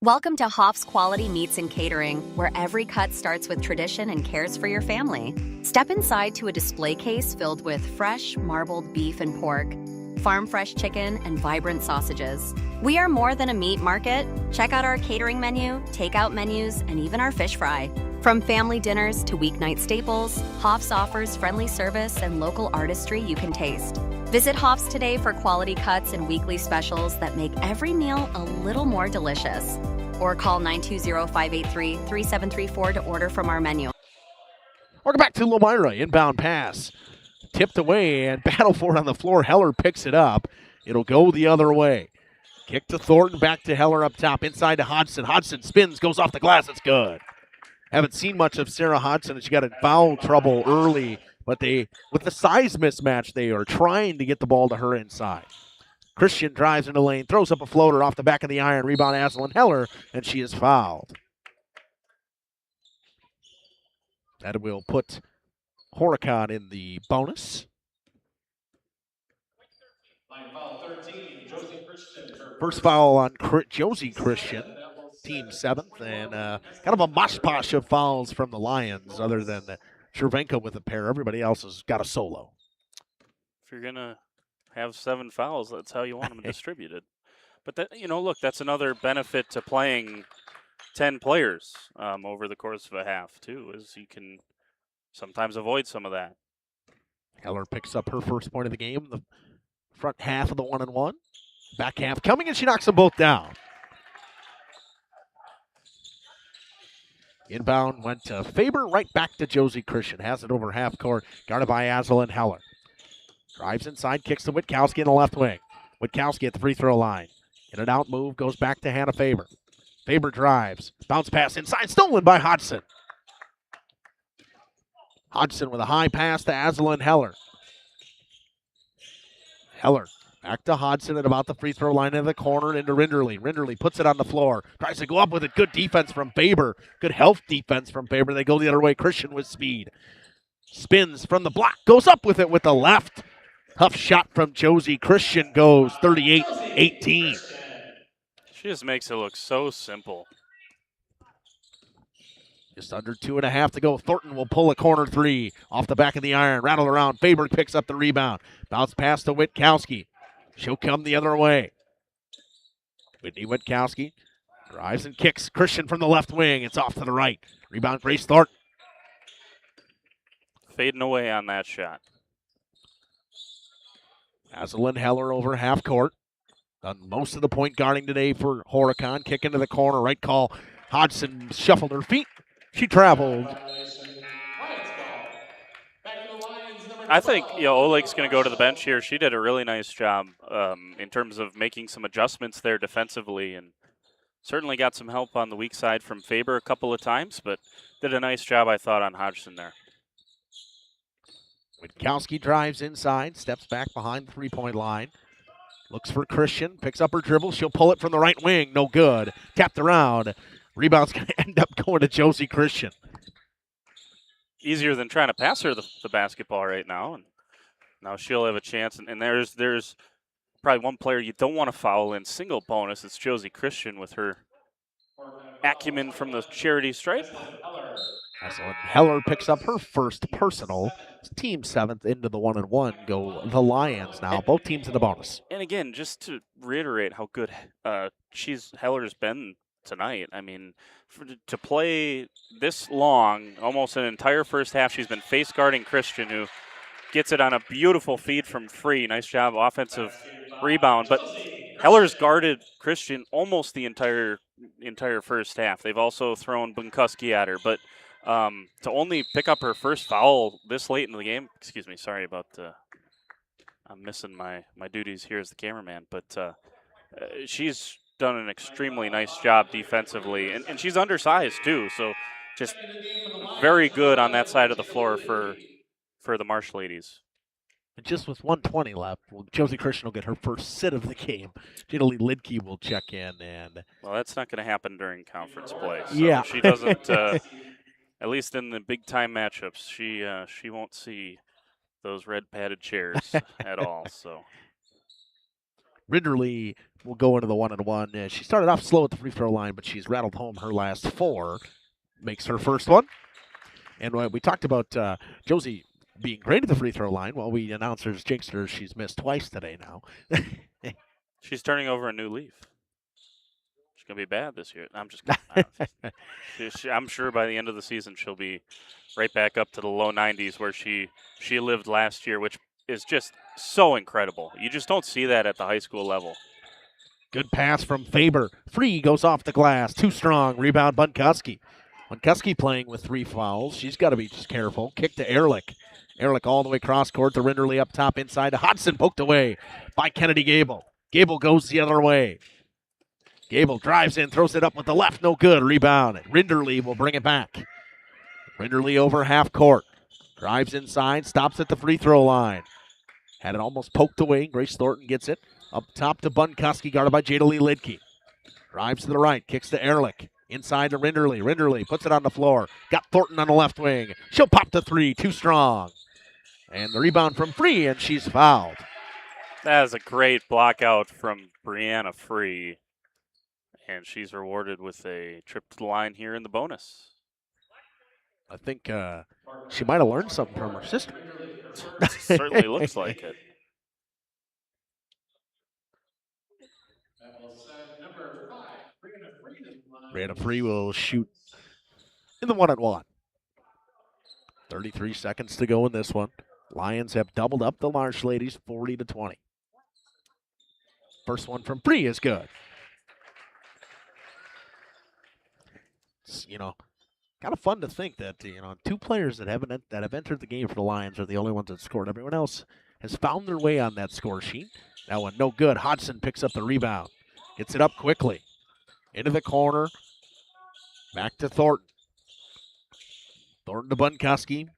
Welcome to Hoff's Quality Meats and Catering, where every cut starts with tradition and cares for your family. Step inside to a display case filled with fresh, marbled beef and pork, farm-fresh chicken, and vibrant sausages. We are more than a meat market. Check out our catering menu, takeout menus, and even our fish fry. From family dinners to weeknight staples, Hoff's offers friendly service and local artistry you can taste. Visit Hoff's today for quality cuts and weekly specials that make every meal a little more delicious. Or call 920-583-3734 to order from our menu. Welcome back to Lomira. Inbound pass. Tipped away and battle for it on the floor. Heller picks it up. It'll go the other way. Kick to Thornton, back to Heller up top. Inside to Hodgson. Hodgson spins, goes off the glass. It's good. Haven't seen much of Sarah Hodgson. She got in foul trouble early, but with the size mismatch, they are trying to get the ball to her inside. Christian drives into the lane, throws up a floater off the back of the iron. Rebound Aslan Heller, and she is fouled. That will put Horicon in the bonus. First foul on Josie Christian, team 7th, and kind of a mosh-posh of fouls from the Lions other than Chervenko with a pair. Everybody else has got a solo. If you're going to have 7 fouls, that's how you want them distributed. But, look, that's another benefit to playing 10 players over the course of a half, too, is you can sometimes avoid some of that. Heller picks up her first point of the game, the front half of the 1-and-1. Back half coming, and she knocks them both down. Inbound went to Faber, right back to Josie Christian. Has it over half court, guarded by Aslan Heller. Drives inside, kicks to Witkowski in the left wing. Witkowski at the free throw line. In and out move, goes back to Hannah Faber. Faber drives, bounce pass inside, stolen by Hodgson. Hodgson with a high pass to Aslan Heller. Heller back to Hodgson at about the free throw line in the corner into Rinderly. Rinderly puts it on the floor. Tries to go up with it. Good defense from Faber. Good health defense from Faber. They go the other way. Christian with speed. Spins from the block. Goes up with it with the left. Tough shot from Josie. Christian goes 38-18. She just makes it look so simple. Just under 2.5 to go. Thornton will pull a corner three off the back of the iron. Rattle around. Faber picks up the rebound. Bounce pass to Witkowski. She'll come the other way. Whitney Witkowski drives and kicks. Christian from the left wing. It's off to the right. Rebound, Grace Thornton. Fading away on that shot. Aslan Heller over half court. Done most of the point guarding today for Horicon. Kick into the corner. Right call. Hodgson shuffled her feet. She traveled. I think Oleg's going to go to the bench here. She did a really nice job in terms of making some adjustments there defensively, and certainly got some help on the weak side from Faber a couple of times, but did a nice job, I thought, on Hodgson there. Witkowski drives inside, steps back behind the three-point line. Looks for Christian, picks up her dribble. She'll pull it from the right wing. No good. Tapped around. Rebound's going to end up going to Josie Christian. Easier than trying to pass her the basketball right now. And now she'll have a chance. And there's probably one player you don't want to foul in single bonus. It's Josie Christian with her acumen from the charity stripe. Aslan Heller picks up her first personal. Team 7th into the 1-and-1 go the Lions now. Both teams in the bonus. And again, just to reiterate how good Heller's been tonight. I mean, to play this long, almost an entire first half, she's been face guarding Christian, who gets it on a beautiful feed from Free. Nice job, offensive rebound. But Heller's guarded Christian almost the entire first half. They've also thrown Bunkuski at her, but to only pick up her first foul this late in the game, excuse me, sorry about I'm missing my duties here as the cameraman, but she's done an extremely nice job defensively, and she's undersized too, so just very good on that side of the floor for the Marsh ladies. And just with 1:20 left, Josie Christian will get her first sit of the game. Jadalee Lidke will check in, and well, that's not going to happen during conference play. So yeah, she doesn't. At least in the big time matchups, she won't see those red padded chairs at all. So Rinderly will go into the 1-and-1. She started off slow at the free throw line, but she's rattled home her last 4. Makes her first one. And we talked about Josie being great at the free throw line. Well, we announcers jinxed her. She's missed twice today now. She's turning over a new leaf. She's going to be bad this year. I'm just kidding. I'm sure by the end of the season she'll be right back up to the low 90s where she lived last year, which is just so incredible. You just don't see that at the high school level. Good pass from Faber. Free goes off the glass. Too strong. Rebound Bunkuski. Bunkuski playing with 3 fouls. She's got to be just careful. Kick to Ehrlich. Ehrlich all the way cross court to Rinderly up top inside to Hodson. Poked away by Kennedy Gable. Gable goes the other way. Gable drives in, throws it up with the left. No good. Rebound. Rinderly will bring it back. Rinderly over half court. Drives inside. Stops at the free throw line. Had it almost poked away. Grace Thornton gets it. Up top to Bunkuski, guarded by Jada Lee Lidke. Drives to the right, kicks to Ehrlich. Inside to Rinderly. Rinderly puts it on the floor. Got Thornton on the left wing. She'll pop the 3, too strong. And the rebound from Free, and she's fouled. That is a great block out from Brianna Free. And she's rewarded with a trip to the line here in the bonus. I think she might have learned something from her sister. Certainly looks like it. Brianna Free will shoot in the 1-on-1. 33 seconds to go in this one. Lions have doubled up the Marsh ladies 40-20. First one from Free is good. It's, kind of fun to think that, 2 players that have entered the game for the Lions are the only ones that scored. Everyone else has found their way on that score sheet. That one no good. Hodson picks up the rebound. Gets it up quickly. Into the corner. Back to Thornton. Thornton to Bunkuski.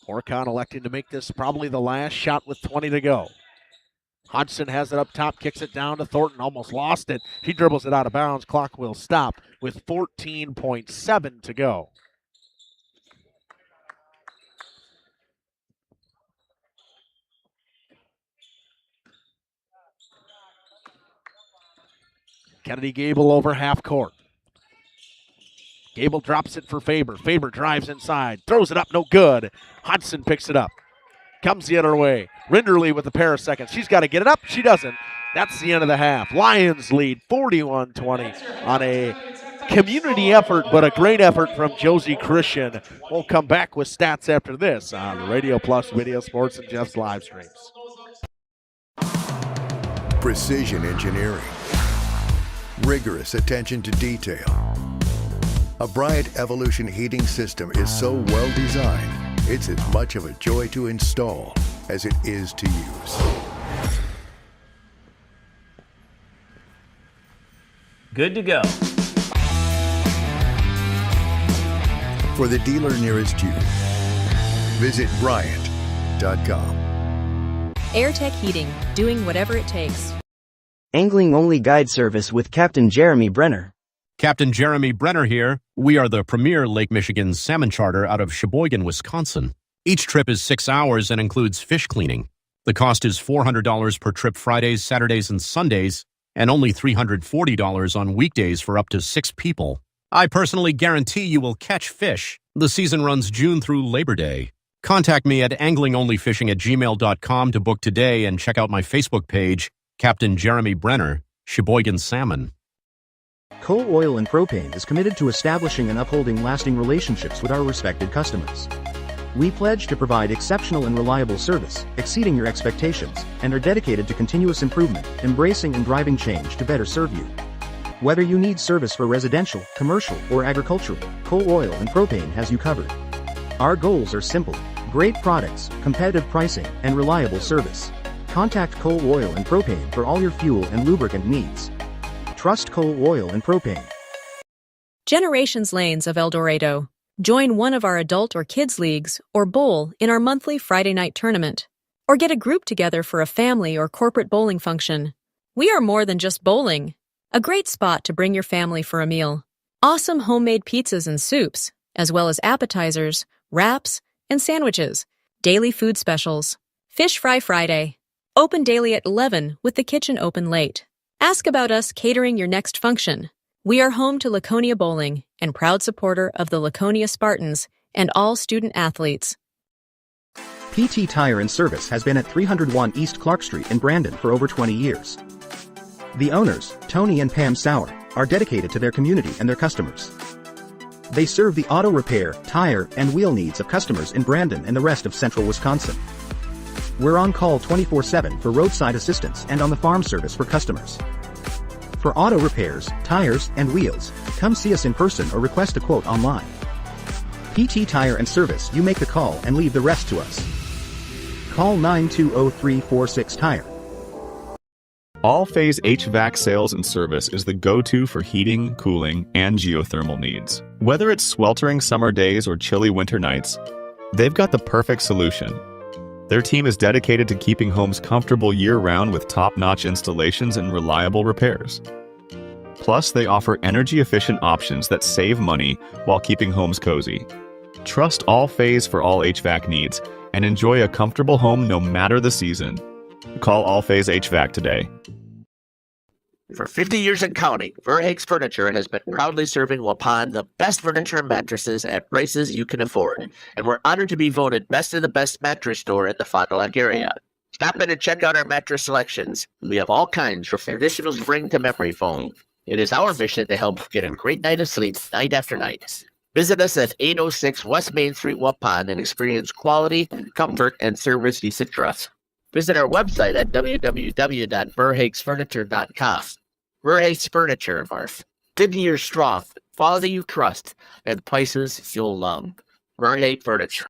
Horicon electing to make this probably the last shot with 20 to go. Hodson has it up top, kicks it down to Thornton, almost lost it. He dribbles it out of bounds. Clock will stop with 14.7 to go. Kennedy Gable over half court. Gable drops it for Faber. Faber drives inside, throws it up, no good. Hodson picks it up. Comes the other way. Rinderly with a pair of seconds. She's got to get it up. She doesn't. That's the end of the half. Lions lead 41-20 on a community effort, but a great effort from Josie Christian. We'll come back with stats after this on Radio Plus Video Sports and Jeff's live streams. Precision engineering. Rigorous attention to detail. A Bryant Evolution heating system is so well designed, it's as much of a joy to install as it is to use. Good to go. For the dealer nearest you, visit Bryant.com. AirTech Heating, doing whatever it takes. Angling-only guide service with Captain Jeremy Brenner. Captain Jeremy Brenner here. We are the premier Lake Michigan salmon charter out of Sheboygan, Wisconsin. Each trip is 6 hours and includes fish cleaning. The cost is $400 per trip Fridays, Saturdays, and Sundays, and only $340 on weekdays for up to 6 people. I personally guarantee you will catch fish. The season runs June through Labor Day. Contact me at anglingonlyfishing@gmail.com to book today and check out my Facebook page, Captain Jeremy Brenner, Sheboygan Salmon. Coal Oil and Propane is committed to establishing and upholding lasting relationships with our respected customers. We pledge to provide exceptional and reliable service, exceeding your expectations, and are dedicated to continuous improvement, embracing and driving change to better serve you. Whether you need service for residential, commercial, or agricultural, Coal Oil and Propane has you covered. Our goals are simple: great products, competitive pricing, and reliable service. Contact Coal Oil and Propane for all your fuel and lubricant needs. Trust Coal Oil and Propane. Generations Lanes of El Dorado. Join one of our adult or kids leagues or bowl in our monthly Friday night tournament. Or get a group together for a family or corporate bowling function. We are more than just bowling. A great spot to bring your family for a meal. Awesome homemade pizzas and soups, as well as appetizers, wraps, and sandwiches. Daily food specials. Fish Fry Friday. Open daily at 11 with the kitchen open late. Ask about us catering your next function. We are home to Laconia Bowling and proud supporter of the Laconia Spartans and all student athletes. PT Tire and Service has been at 301 East Clark Street in Brandon for over 20 years. The owners, Tony and Pam Sauer, are dedicated to their community and their customers. They serve the auto repair, tire, and wheel needs of customers in Brandon and the rest of central Wisconsin. We're on call 24/7 for roadside assistance and on the farm service for customers. For auto repairs, tires, and wheels, come see us in person or request a quote online. PT Tire and Service, you make the call and leave the rest to us. Call 920-346-TIRE. All-Phase HVAC sales and service is the go-to for heating, cooling, and geothermal needs. Whether it's sweltering summer days or chilly winter nights, they've got the perfect solution. Their team is dedicated to keeping homes comfortable year-round with top-notch installations and reliable repairs. Plus, they offer energy-efficient options that save money while keeping homes cozy. Trust All-Phase for all HVAC needs and enjoy a comfortable home no matter the season. Call All-Phase HVAC today. For 50 years and counting, Verhaeg's Furniture has been proudly serving Waupun the best furniture and mattresses at prices you can afford. And we're honored to be voted best of the best mattress store in the Fond du Lac area. Stop in and check out our mattress selections. We have all kinds from traditional spring to memory foam. It is our mission to help get a great night of sleep night after night. Visit us at 806 West Main Street, Waupun, and experience quality, comfort, and service you should trust. Visit our website at www.verhaegsfurniture.com. Verhaeg's Furniture, Marf. 50 years strong, quality you trust, and prices you'll love. Verhaeg Furniture.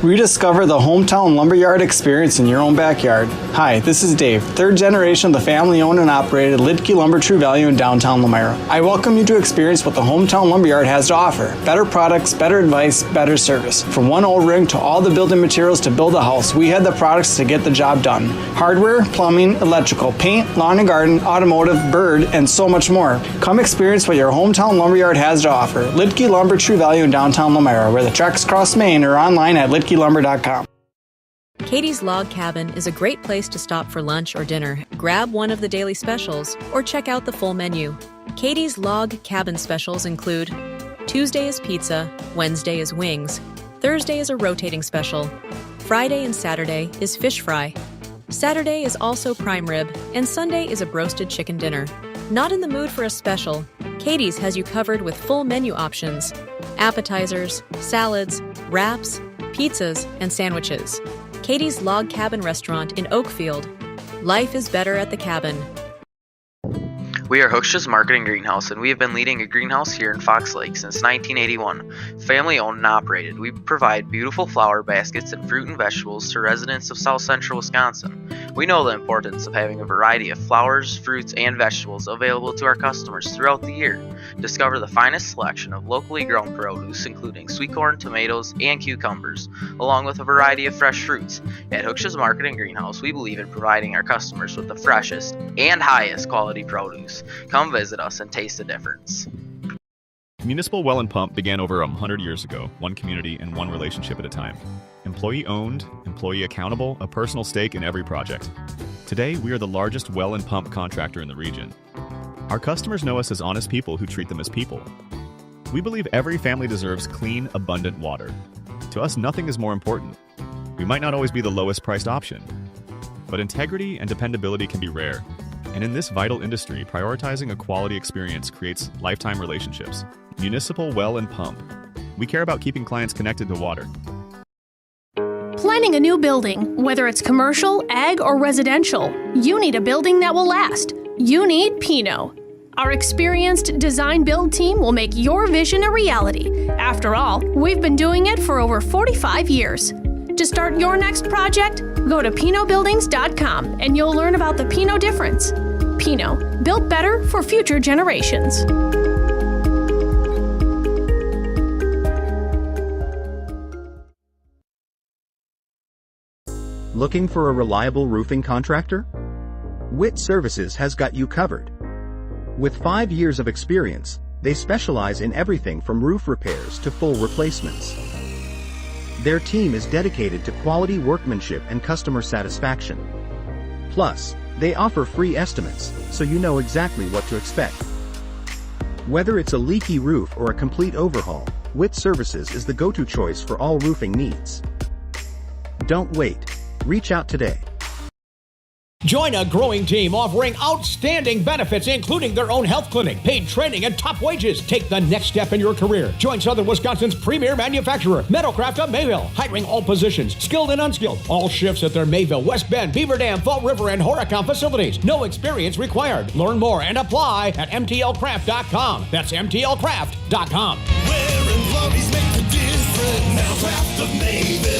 Rediscover the hometown lumberyard experience in your own backyard. Hi, this is Dave, third generation of the family-owned and operated Lidke Lumber True Value in downtown Lomira. I welcome you to experience what the hometown lumberyard has to offer. Better products, better advice, better service. From one old ring to all the building materials to build a house, we had the products to get the job done. Hardware, plumbing, electrical, paint, lawn and garden, automotive, bird, and so much more. Come experience what your hometown lumberyard has to offer. Lidke Lumber True Value in downtown Lomira, where the tracks cross Main, or online at lidkelumber.com. Katie's Log Cabin is a great place to stop for lunch or dinner, grab one of the daily specials, or check out the full menu. Katie's Log Cabin specials include Tuesday is pizza, Wednesday is wings, Thursday is a rotating special, Friday and Saturday is fish fry, Saturday is also prime rib, and Sunday is a broasted chicken dinner. Not in the mood for a special? Katie's has you covered with full menu options, appetizers, salads, wraps, pizzas, and sandwiches. Katie's Log Cabin Restaurant in Oakfield. Life is better at the cabin. We are Hooksh's Marketing Greenhouse, and we have been leading a greenhouse here in Fox Lake since 1981. Family owned and operated, we provide beautiful flower baskets and fruit and vegetables to residents of South Central Wisconsin. We know the importance of having a variety of flowers, fruits, and vegetables available to our customers throughout the year. Discover the finest selection of locally grown produce, including sweet corn, tomatoes, and cucumbers, along with a variety of fresh fruits. At Hooksh's Marketing Greenhouse, we believe in providing our customers with the freshest and highest quality produce. Come visit us and taste the difference. Municipal Well and Pump began over 100 years ago, one community and one relationship at a time. Employee owned, employee accountable, a personal stake in every project. Today, we are the largest well and pump contractor in the region. Our customers know us as honest people who treat them as people. We believe every family deserves clean, abundant water. To us, nothing is more important. We might not always be the lowest priced option, but integrity and dependability can be rare. And in this vital industry, prioritizing a quality experience creates lifetime relationships. Municipal Well and Pump. We care about keeping clients connected to water. Planning a new building, whether it's commercial, ag, or residential, you need a building that will last. You need Pino. Our experienced design-build team will make your vision a reality. After all, we've been doing it for over 45 years. To start your next project, go to PinoBuildings.com and you'll learn about the Pino difference. Pino, built better for future generations. Looking for a reliable roofing contractor? WIT Services has got you covered. With 5 years of experience, they specialize in everything from roof repairs to full replacements. Their team is dedicated to quality workmanship and customer satisfaction. Plus, they offer free estimates, so you know exactly what to expect. Whether it's a leaky roof or a complete overhaul, WIT Services is the go-to choice for all roofing needs. Don't wait. Reach out today. Join a growing team offering outstanding benefits, including their own health clinic, paid training, and top wages. Take the next step in your career. Join Southern Wisconsin's premier manufacturer, Metalcraft of Mayville, hiring all positions, skilled and unskilled. All shifts at their Mayville, West Bend, Beaver Dam, Fall River, and Horicon facilities. No experience required. Learn more and apply at mtlcraft.com. That's mtlcraft.com.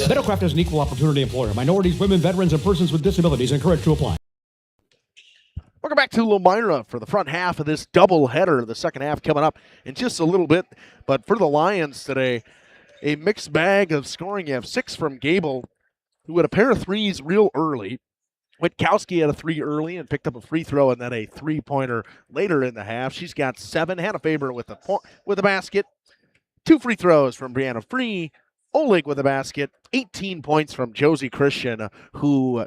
Metalcraft is an equal opportunity employer. Minorities, women, veterans, and persons with disabilities encouraged to apply. Welcome back to Lomira for the front half of this doubleheader. The second half coming up in just a little bit. But for the Lions today, a mixed bag of scoring. You have 6 from Gable, who had a pair of threes real early. Witkowski had a 3 early and picked up a free throw and then a 3-pointer later in the half. She's got 7. Hannah Faber with a basket. 2 free throws from Brianna Free. Oleg with a basket. 18 points from Josie Christian, who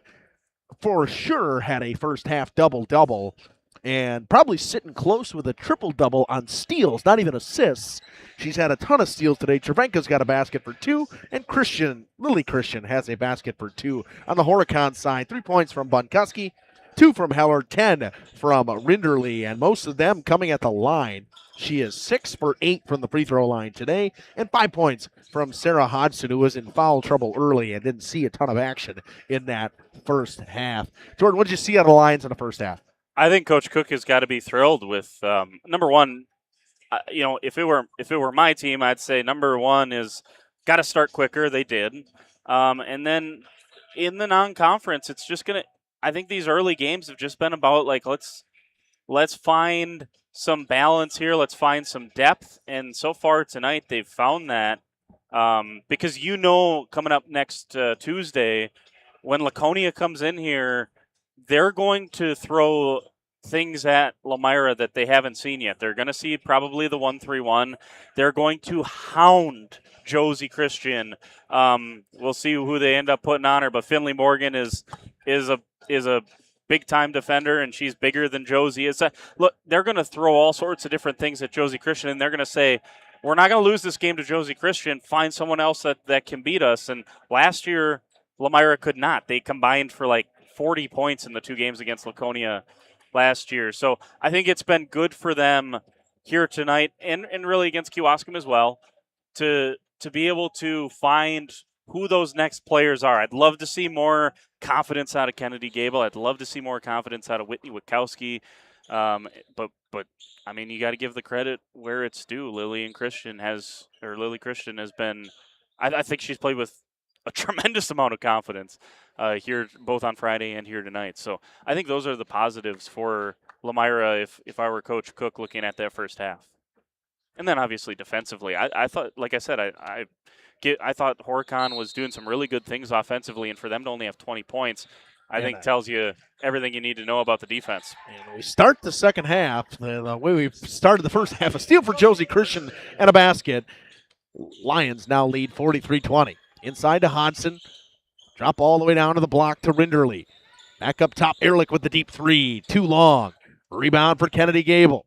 for sure had a first half double-double and probably sitting close with a triple-double on steals, not even assists. She's had a ton of steals today. Cervenka's got a basket for 2, and Lily Christian has a basket for 2. On the Horicon side, 3 points from Bunkuski, 2 from Heller, 10 from Rinderly, and most of them coming at the line. She is 6 for 8 from the free throw line today, and 5 points from Sarah Hodgson, who was in foul trouble early and didn't see a ton of action in that first half. Jordan, what did you see out of the Lions in the first half? I think Coach Cook has got to be thrilled with number one. If it were my team, I'd say number one is got to start quicker. They did, and then in the non-conference, it's just gonna. I think these early games have just been about like let's find some balance here. Let's find some depth, and so far tonight they've found that because coming up next Tuesday when Laconia comes in here, they're going to throw things at Lomira that they haven't seen yet. They're going to see probably the 1-3-1. They're going to hound Josie Christian. We'll see who they end up putting on her, but Finley Morgan is a big-time defender, and she's bigger than Josie is. Look, they're going to throw all sorts of different things at Josie Christian, and they're going to say, we're not going to lose this game to Josie Christian. Find someone else that can beat us. And last year, Lomira could not. They combined for like 40 points in the 2 games against Laconia last year. So I think it's been good for them here tonight and really against Kewaskum as well to be able to find who those next players are. I'd love to see more confidence out of Kennedy Gable. I'd love to see more confidence out of Whitney Witkowski. But I mean, you got to give the credit where it's due. Lily Christian has been, I think she's played with a tremendous amount of confidence here, both on Friday and here tonight. So I think those are the positives for Lomira if I were Coach Cook looking at that first half. And then obviously defensively, I thought, like I said, I thought Horicon was doing some really good things offensively, and for them to only have 20 points, I think tells you everything you need to know about the defense. And we start the second half, the way we started the first half, a steal for Josie Christian and a basket. Lions now lead 43-20. Inside to Hodson. Drop all the way down to the block to Rinderly. Back up top, Ehrlich with the deep 3. Too long. Rebound for Kennedy Gable.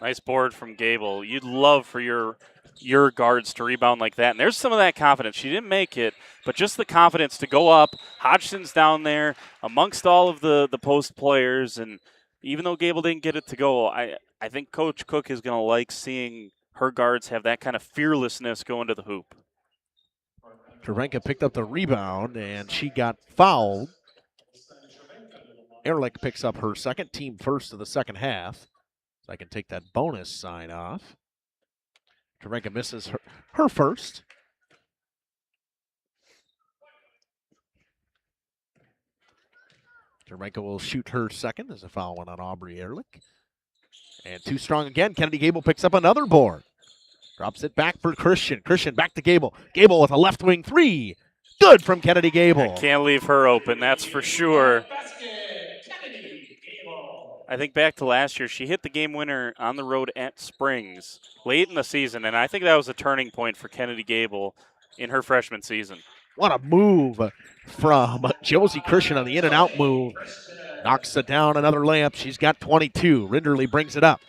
Nice board from Gable. You'd love for your guards to rebound like that. And there's some of that confidence. She didn't make it, but just the confidence to go up. Hodgson's down there amongst all of the post players. And even though Gable didn't get it to go, I think Coach Cook is going to like seeing her guards have that kind of fearlessness going to the hoop. Cervenka picked up the rebound, and she got fouled. Ehrlich picks up her second, team first of the second half. So I can take that bonus sign off. Cervenka misses her first. Cervenka will shoot her second as a foul one on Aubrey Ehrlich. And too strong again. Kennedy Gable picks up another board. Drops it back for Christian. Christian back to Gable. Gable with a left wing 3. Good from Kennedy Gable. I can't leave her open, that's for sure. I think back to last year, she hit the game winner on the road at Springs late in the season, and I think that was a turning point for Kennedy Gable in her freshman season. What a move from Josie Christian on the in and out move. Knocks it down, another layup. She's got 22. Rinderly brings it up.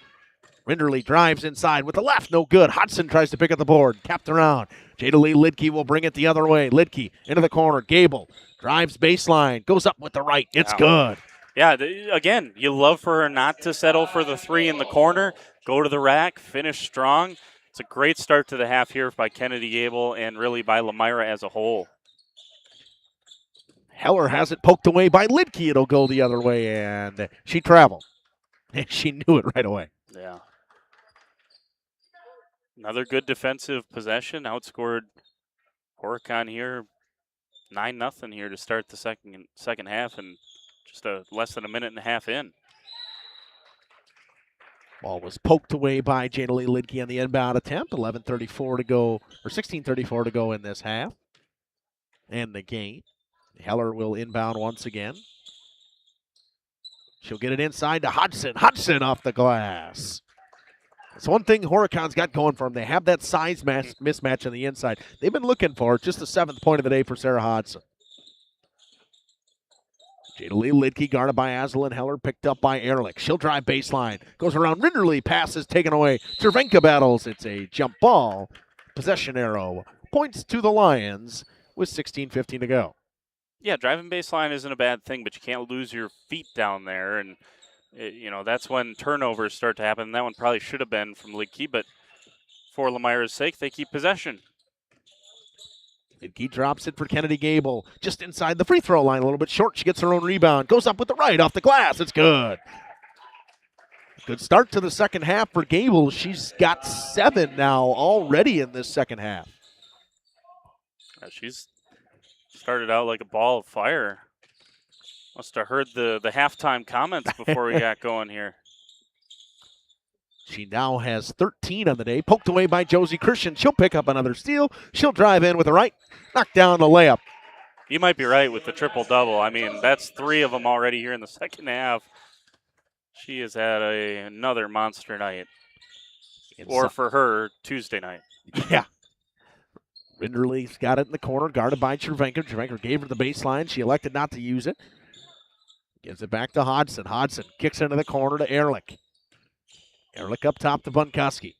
Rinderly drives inside with the left, no good. Hudson tries to pick up the board, capped around. Jada Lee Lidke will bring it the other way. Lidke into the corner. Gable drives baseline, goes up with the right. It's good. Yeah, again, you love for her not to settle for the three in the corner, go to the rack, finish strong. It's a great start to the half here by Kennedy Gable and really by Lomira as a whole. Heller has it poked away by Lidke. It'll go the other way, and she traveled. And she knew it right away. Yeah. Another good defensive possession. Outscored Horicon here 9-0 here to start the second half, and just less than a minute and a half in. Ball was poked away by Jada Lee Lidke on the inbound attempt. 11:34 to go, or 16:34 to go in this half. And the game. Heller will inbound once again. She'll get it inside to Hudson. Hudson off the glass. It's one thing Horicon's got going for them. They have that size mismatch on the inside. They've been looking for it. Just the 7th point of the day for Sarah Hodson. Jada Lee Lidke guarded by Aslan Heller, picked up by Ehrlich. She'll drive baseline. Goes around Rinderly. Pass is taken away. Cervenka battles. It's a jump ball. Possession arrow. Points to the Lions with 16:15 to go. Yeah, driving baseline isn't a bad thing, but you can't lose your feet down there. And, that's when turnovers start to happen. That one probably should have been from Lidke, but for Lomira's sake, they keep possession. Lidke drops it for Kennedy Gable. Just inside the free throw line, a little bit short. She gets her own rebound. Goes up with the right off the glass. It's good. Good start to the second half for Gable. She's got 7 now already in this second half. She's started out like a ball of fire. Must have heard the halftime comments before we got going here. She now has 13 on the day. Poked away by Josie Christian. She'll pick up another steal. She'll drive in with the right. Knock down the layup. You might be right with the triple-double. I mean, that's 3 of them already here in the second half. She has had another monster night. Or for her, Tuesday night. Yeah. Rinderly's got it in the corner, guarded by Cervenka. Cervenka gave her the baseline. She elected not to use it. Gives it back to Hodson. Hodson kicks into the corner to Ehrlich. Ehrlich up top to Bunkuski.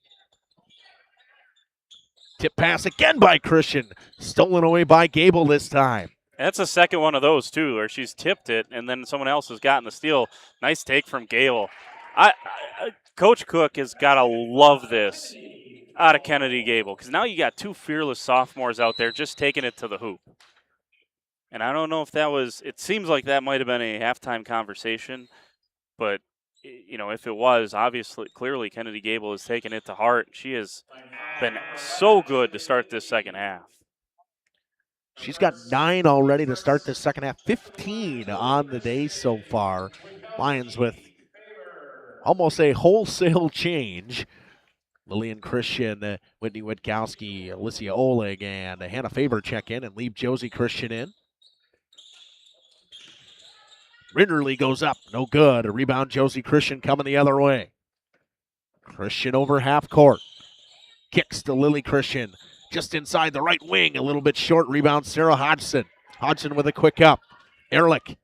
Tip pass again by Christian. Stolen away by Gable this time. That's a second one of those, too, where she's tipped it, and then someone else has gotten the steal. Nice take from Gable. Coach Cook has got to love this out of Kennedy Gable, because now you got 2 fearless sophomores out there just taking it to the hoop. And I don't know if that was – it seems like that might have been a halftime conversation, but, if it was, obviously, clearly Kennedy Gable has taken it to heart. She has been so good to start this second half. She's got 9 already to start this second half. 15 on the day so far. Lions with almost a wholesale change. Lillian Christian, Whitney Witkowski, Alicia Oleg, and Hannah Faber check in and leave Josie Christian in. Rinderly goes up, no good. A rebound, Josie Christian coming the other way. Christian over half court. Kicks to Lily Christian. Just inside the right wing, a little bit short. Rebound, Sarah Hodgson. Hodgson with a quick up. Ehrlich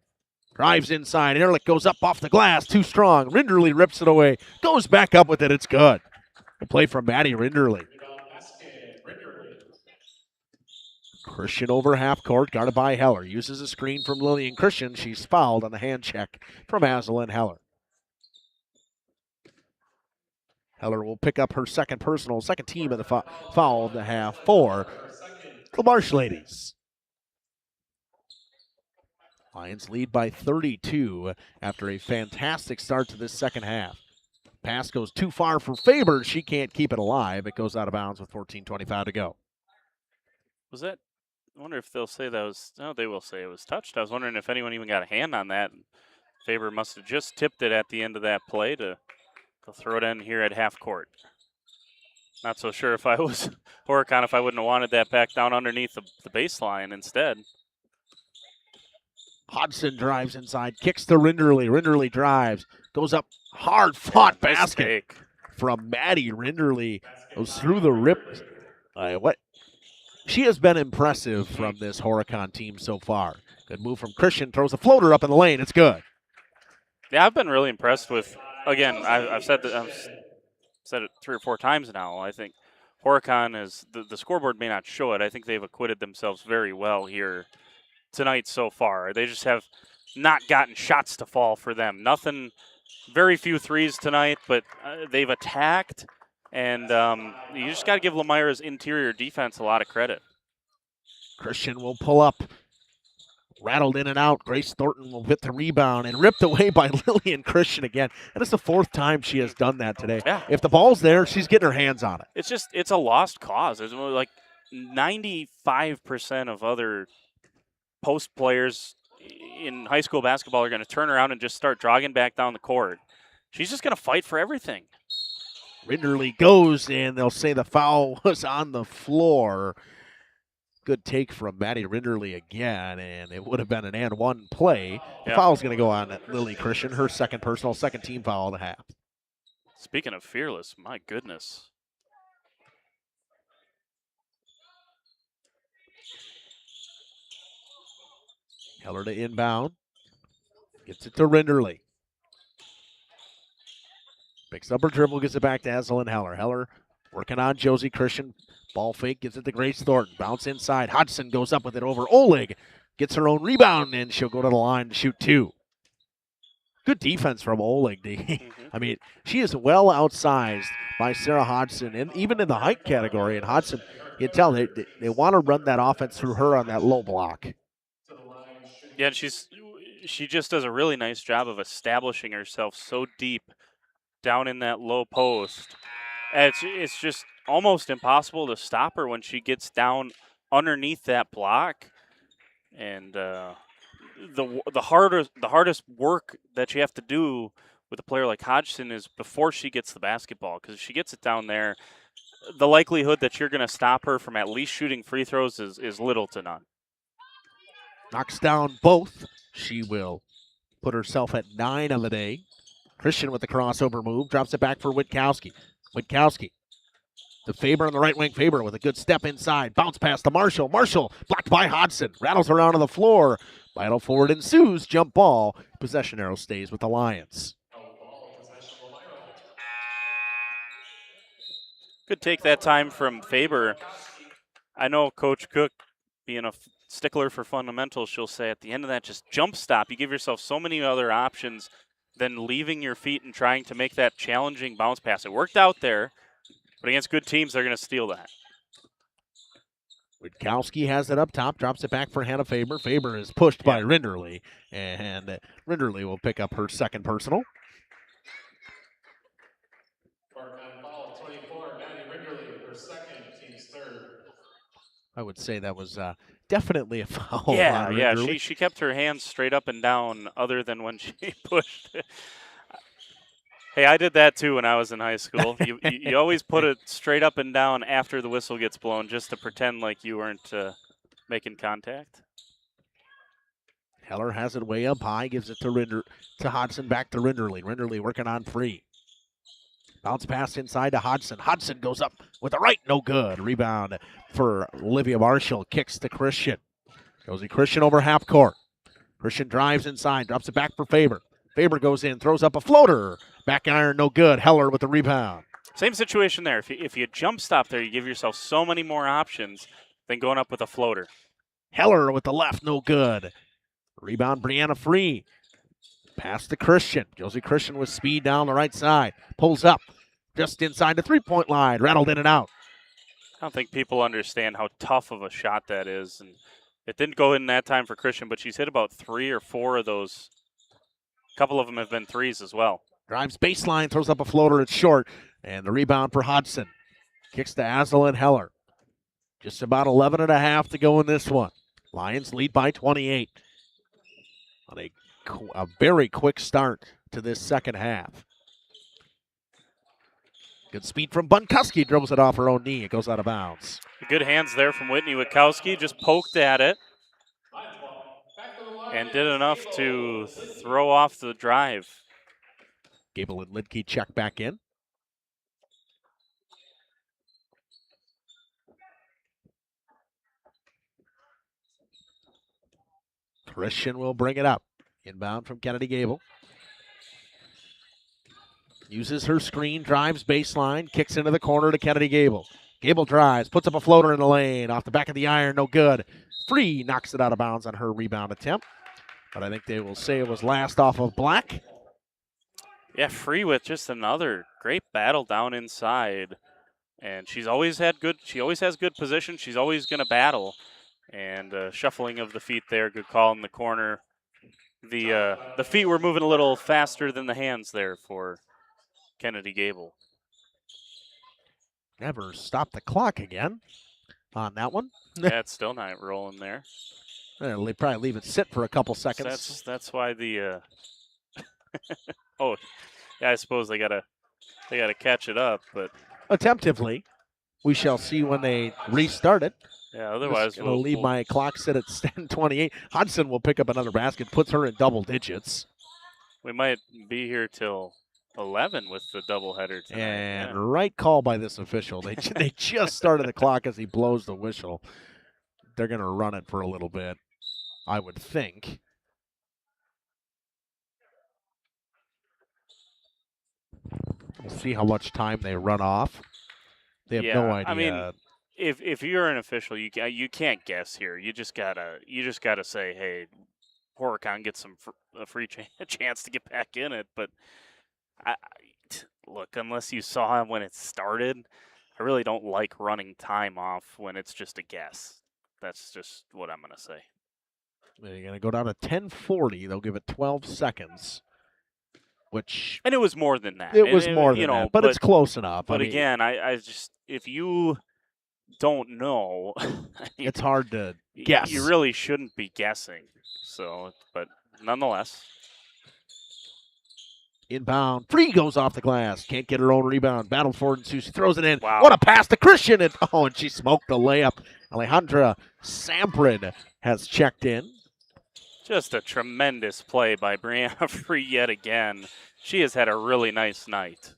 drives inside. Ehrlich goes up off the glass, too strong. Rinderly rips it away. Goes back up with it, it's good. A play from Maddie Rinderly. Christian over half court, guarded by Heller. Uses a screen from Lillian Christian. She's fouled on the hand check from Aslan Heller. Heller will pick up her second team of the foul of the half for the Marsh Ladies. Lions lead by 32 after a fantastic start to this second half. Pass goes too far for Faber. She can't keep it alive. It goes out of bounds with 14:25 to go. Was that? I wonder if they'll say that was. No, they will say it was touched. I was wondering if anyone even got a hand on that. Faber must have just tipped it at the end of that play to throw it in here at half court. Not so sure if I was Horicon if I wouldn't have wanted that back down underneath the baseline instead. Hodgson drives inside, kicks to Rinderly. Rinderly drives, goes up, hard-fought basket from Maddie Rinderly. Goes through the rip. She has been impressive from this Horicon team so far. Good move from Christian, throws a floater up in the lane. It's good. Yeah, I've been really impressed with, again, I've said that said it 3 or 4 times now. I think Horicon is the scoreboard may not show it. I think they've acquitted themselves very well here tonight so far. They just have not gotten shots to fall for them. Nothing, very few threes tonight, but they've attacked, and you just got to give Lomira's interior defense a lot of credit. Christian will pull up. Rattled in and out. Grace Thornton will hit the rebound and ripped away by Lillian Christian again. And it's the 4th time she has done that today. Yeah. If the ball's there, she's getting her hands on it. It's a lost cause. It's like 95% of other post players in high school basketball are going to turn around and just start jogging back down the court. She's just going to fight for everything. Rinderly goes, and they'll say the foul was on the floor. Good take from Maddie Rinderly again, and it would have been an and one play. The foul's going to go on Lily Christian, her second personal, second team foul of the half. Speaking of fearless, my goodness. Heller to inbound. Gets it to Rinderly. Picks up her dribble, gets it back to Ezelyn Heller. Heller working on Josie Christian. Ball fake, gives it to Grace Thornton. Bounce inside. Hodgson goes up with it over Oleg. Gets her own rebound, and she'll go to the line to shoot 2. Good defense from Oleg. I mean, she is well outsized by Sarah Hodgson, and even in the height category. And Hodgson, you can tell they want to run that offense through her on that low block. Yeah, and she just does a really nice job of establishing herself so deep down in that low post. It's just almost impossible to stop her when she gets down underneath that block. And the hardest work that you have to do with a player like Hodgson is before she gets the basketball, because if she gets it down there, the likelihood that you're going to stop her from at least shooting free throws is little to none. Knocks down both. She will put herself at 9 on the day. Christian with the crossover move, drops it back for Witkowski. Witkowski to Faber on the right wing. Faber with a good step inside. Bounce pass to Marshall. Marshall blocked by Hodgson. Rattles around on the floor. Battle forward ensues. Jump ball. Possession arrow stays with the Lions. Good take that time from Faber. I know Coach Cook, being a stickler for fundamentals, she'll say at the end of that, just jump stop. You give yourself so many other options than leaving your feet and trying to make that challenging bounce pass. It worked out there, but against good teams, they're going to steal that. Witkowski has it up top, drops it back for Hannah Faber. Faber is pushed by Rinderly, and Rinderly will pick up her second personal. Foul 24, Maddie Rinderly, her second, team's third. I would say that was definitely a foul. Yeah, she kept her hands straight up and down other than when she pushed. Hey, I did that too when I was in high school. You always put it straight up and down after the whistle gets blown just to pretend like you weren't making contact. Heller has it way up high, gives it to Hodgson, back to Rinderly. Rinderly working on free. Bounce pass inside to Hodgson. Hodgson goes up with a right, no good. Rebound for Olivia Marshall, kicks to Christian. Josie Christian over half court. Christian drives inside, drops it back for Faber. Faber goes in, throws up a floater. Back iron, no good. Heller with the rebound. Same situation there. If you jump stop there, you give yourself so many more options than going up with a floater. Heller with the left, no good. Rebound, Brianna Free. Pass to Christian. Josie Christian with speed down the right side. Pulls up just inside the three-point line. Rattled in and out. I don't think people understand how tough of a shot that is. And it didn't go in that time for Christian, but she's hit about 3 or 4 of those. A couple of them have been threes as well. Drives baseline, throws up a floater. It's short. And the rebound for Hodgson. Kicks to Azalyn Heller. Just about 11 and a half to go in this one. Lions lead by 28. On a very quick start to this second half. Good speed from Bunkowski. Dribbles it off her own knee. It goes out of bounds. Good hands there from Whitney Witkowski. Just poked at it. And did enough to throw off the drive. Gable and Lidke check back in. Christian will bring it up. Inbound from Kennedy Gable. Uses her screen, drives baseline, kicks into the corner to Kennedy Gable. Gable drives, puts up a floater in the lane, off the back of the iron, no good. Free knocks it out of bounds on her rebound attempt. But I think they will say it was last off of Black. Yeah, Free with just another great battle down inside. And she always has good position. She's always going to battle. And shuffling of the feet there, good call in the corner. The feet were moving a little faster than the hands there for Kennedy Gable. Never stopped the clock again on that one. Yeah, it's still not rolling there. They'll probably leave it sit for a couple seconds. That's why the oh, yeah, I suppose they gotta catch it up, but attemptively, we shall see when they restart it. Yeah, otherwise we'll leave my clock set at 10:28. Hudson will pick up another basket, puts her in double digits. We might be here till 11 with the doubleheader tonight. And right call by this official. They just started the clock as he blows the whistle. They're going to run it for a little bit, I would think. We'll see how much time they run off. They have no idea. I mean, if you're an official, you can't guess here. You just gotta say, hey, Horicon gets a free chance to get back in it. But look, unless you saw him when it started, I really don't like running time off when it's just a guess. That's just what I'm gonna say. They're going to go down to 10:40. They'll give it 12 seconds. And it was more than that. It was more than that, but it's close enough. But again, I just, if you don't know, it's hard to guess. You really shouldn't be guessing. So, but nonetheless. Inbound. Free goes off the glass. Can't get her own rebound. Battle for it ensues. She throws it in. Wow. What a pass to Christian. And she smoked the layup. Alejandra Samprin has checked in. Just a tremendous play by Brianna Free yet again. She has had a really nice night.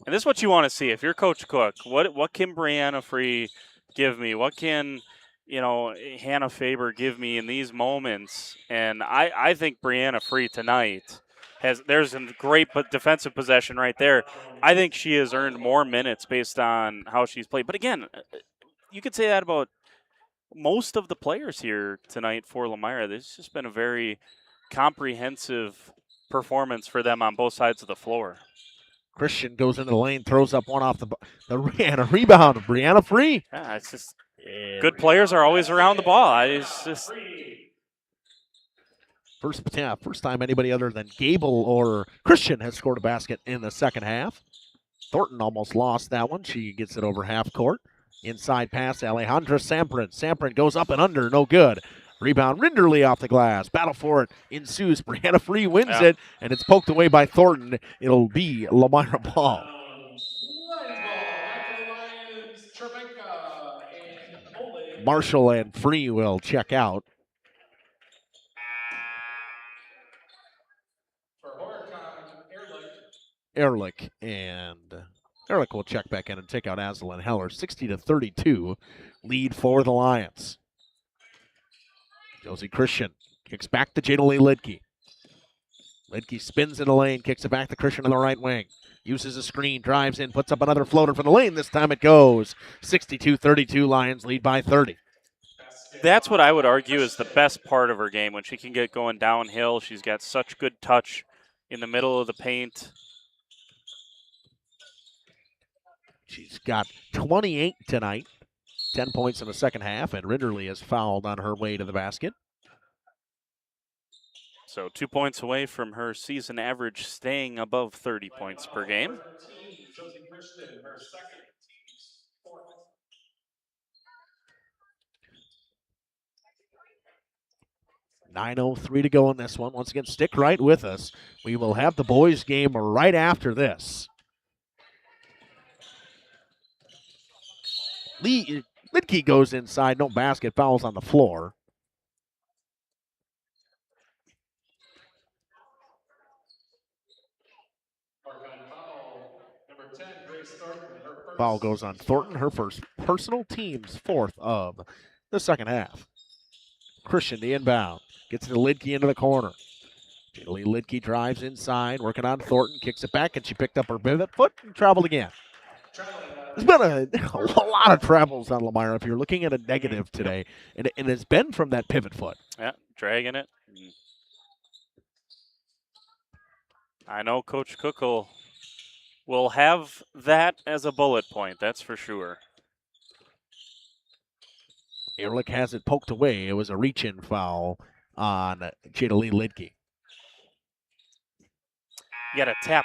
And this is what you want to see. If you're Coach Cook, what can Brianna Free give me? What can, Hannah Faber give me in these moments? And I think Brianna Free tonight there's a great defensive possession right there. I think she has earned more minutes based on how she's played. But again, you could say that about most of the players here tonight for Lomira. This has just been a very comprehensive performance for them on both sides of the floor. Christian goes into the lane, throws up one off and a rebound of Brianna Free. Yeah, it's just good players are always around the ball. It's just first time anybody other than Gable or Christian has scored a basket in the second half. Thornton almost lost that one. She gets it over half court. Inside pass, Alejandra Samprin. Samprin goes up and under, no good. Rebound, Rinderly off the glass. Battle for it ensues. Brianna Free wins it, and it's poked away by Thornton. It'll be Lomira ball. Marshall and Free will check out. For Horicon, Ehrlich and Ehrlich will check back in and take out Aslan Heller. 60-32 lead for the Lions. Josie Christian kicks back to Jadalee Lidke. Lidke spins in the lane, kicks it back to Christian on the right wing. Uses a screen, drives in, puts up another floater from the lane. This time it goes. 62-32, Lions lead by 30. That's what I would argue is the best part of her game. When she can get going downhill, she's got such good touch in the middle of the paint. She's got 28 tonight. 10 points in the second half, and Rinderly is fouled on her way to the basket. So 2 points away from her season average staying above 30 points per game. 9:03 to go in this one. Once again, stick right with us. We will have the boys' game right after this. Lidke goes inside, no basket, fouls on the floor. Foul goes on Thornton, her first personal, team's fourth of the second half. Christian, the inbound, gets to Lidke into the corner. Lee Lidke drives inside, working on Thornton, kicks it back, and she picked up her pivot foot and traveled again. There's been a lot of travels on Lomira if you're looking at a negative today, and it's been from that pivot foot. Yeah, dragging it. I know Coach Cook will have that as a bullet point, that's for sure. Ehrlich has it poked away. It was a reach-in foul on Jada Lee Lidke. You got to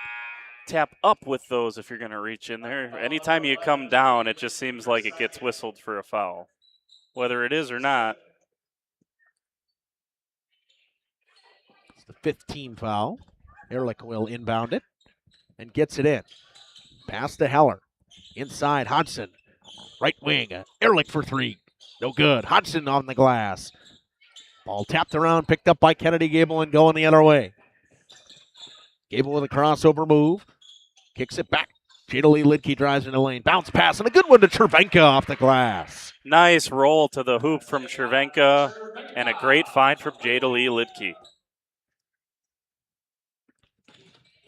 tap up with those if you're going to reach in there. Anytime you come down, it just seems like it gets whistled for a foul, whether it is or not. It's the 5th team foul. Ehrlich will inbound it and gets it in. Pass to Heller. Inside, Hodgson. Right wing. Ehrlich for 3. No good. Hodgson on the glass. Ball tapped around, picked up by Kennedy Gable and going the other way. Gable with a crossover move. Kicks it back. Jada Lee Lidke drives in the lane. Bounce pass and a good one to Chervenka off the glass. Nice roll to the hoop from Chervenka and a great find from Jada Lee Lidke.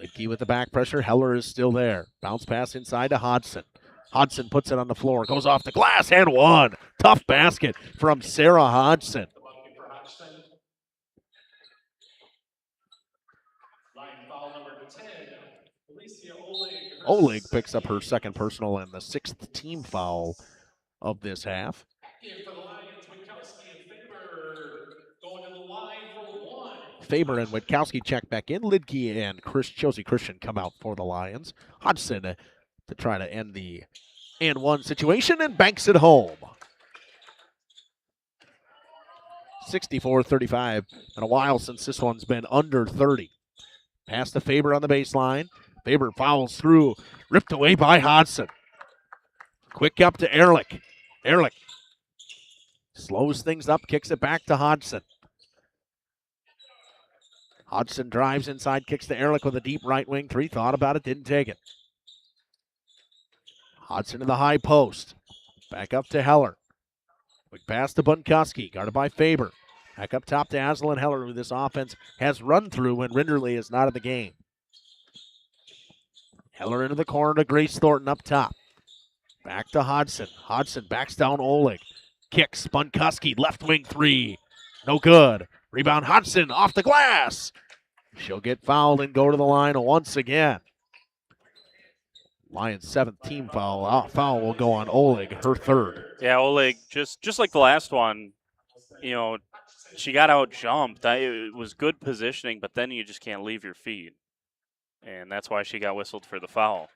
Lidke with the back pressure. Heller is still there. Bounce pass inside to Hodgson. Hodgson puts it on the floor. Goes off the glass and one. Tough basket from Sarah Hodgson. Oleg picks up her second personal and the 6th team foul of this half. Faber and Witkowski check back in. Lidke and Josie Christian come out for the Lions. Hodgson to try to end the and one situation and banks it home. 64-35. Been a while since this one's been under 30. Pass to Faber on the baseline. Faber fouls through, ripped away by Hodgson. Quick up to Ehrlich. Ehrlich slows things up, kicks it back to Hodgson. Hodgson drives inside, kicks to Ehrlich with a deep right wing 3. Thought about it, didn't take it. Hodgson in the high post. Back up to Heller. Quick pass to Bunkowski, guarded by Faber. Back up top to Aslan Heller, who this offense has run through when Rinderley is not in the game. Heller into the corner to Grace Thornton up top. Back to Hodgson. Hodgson backs down Oleg. Kicks, Bunkowski, left wing 3. No good. Rebound Hodgson off the glass. She'll get fouled and go to the line once again. Lions' 7th team foul. Foul will go on Oleg, her 3rd. Yeah, Oleg, just like the last one, she got out jumped. It was good positioning, but then you just can't leave your feet. And that's why she got whistled for the foul.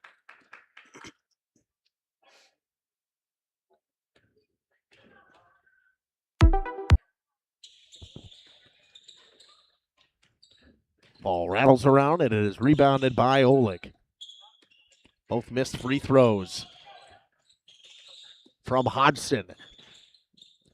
Ball rattles around and it is rebounded by Oleg. Both missed free throws from Hodgson.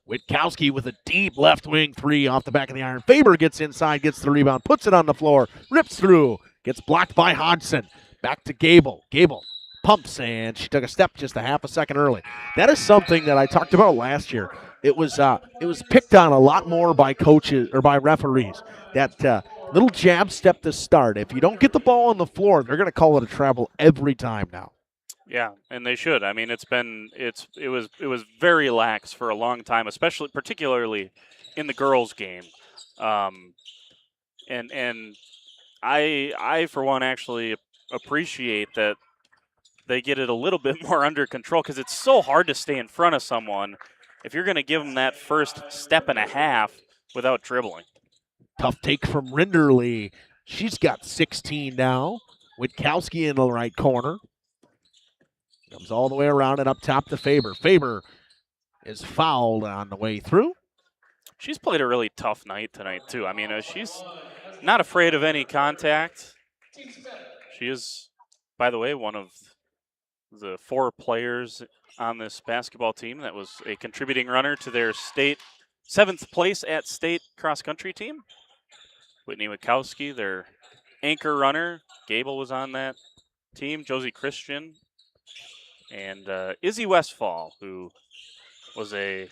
Witkowski with a deep left wing 3 off the back of the iron. Faber gets inside, gets the rebound, puts it on the floor, rips through, gets blocked by Hodgson. Back to Gable. Gable pumps, and she took a step just a half a second early. That is something that I talked about last year. It was picked on a lot more by coaches or by referees. That little jab step to start. If you don't get the ball on the floor, they're going to call it a travel every time now. Yeah, and they should. I mean, it was very lax for a long time, particularly in the girls' game. And I for one actually appreciate that they get it a little bit more under control, because it's so hard to stay in front of someone if you're going to give them that first step and a half without dribbling. Tough take from Rinderley. She's got 16 now. Witkowski in the right corner. Comes all the way around and up top to Faber. Faber is fouled on the way through. She's played a really tough night tonight, too. I mean, she's not afraid of any contact. She is, by the way, one of the 4 players on this basketball team that was a contributing runner to their 7th place at state cross-country team. Whitney Witkowski, their anchor runner. Gable was on that team. Josie Christian. And Izzy Westfall, who was a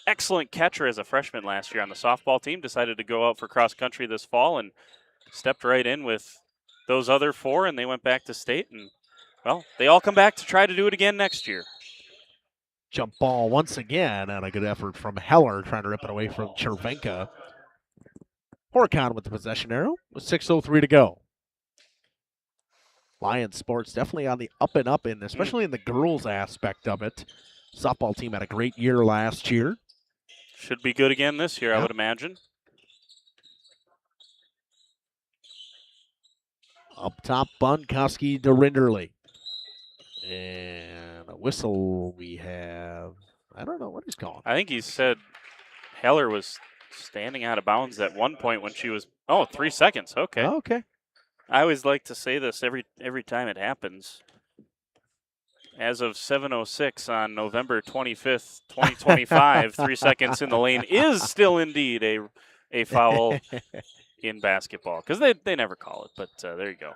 excellent catcher as a freshman last year on the softball team, decided to go out for cross-country this fall and stepped right in with those other 4, and they went back to state. And, well, they all come back to try to do it again next year. Jump ball once again, and a good effort from Heller trying to rip it away from Chervenka. Horicon with the possession arrow with 6:03 to go. Lions sports definitely on the up and up, especially in the girls aspect of it. Softball team had a great year last year. Should be good again this year, I would imagine. Up top, Bunkowski to Rinderly. And a whistle we have. I don't know what he's calling. I think he said Heller was standing out of bounds at one point when she was, 3 seconds. Okay. Oh, okay. I always like to say this every time it happens. As of 7:06 on November 25th, 2025, 3 seconds in the lane is still indeed a foul in basketball, because they never call it, but there you go.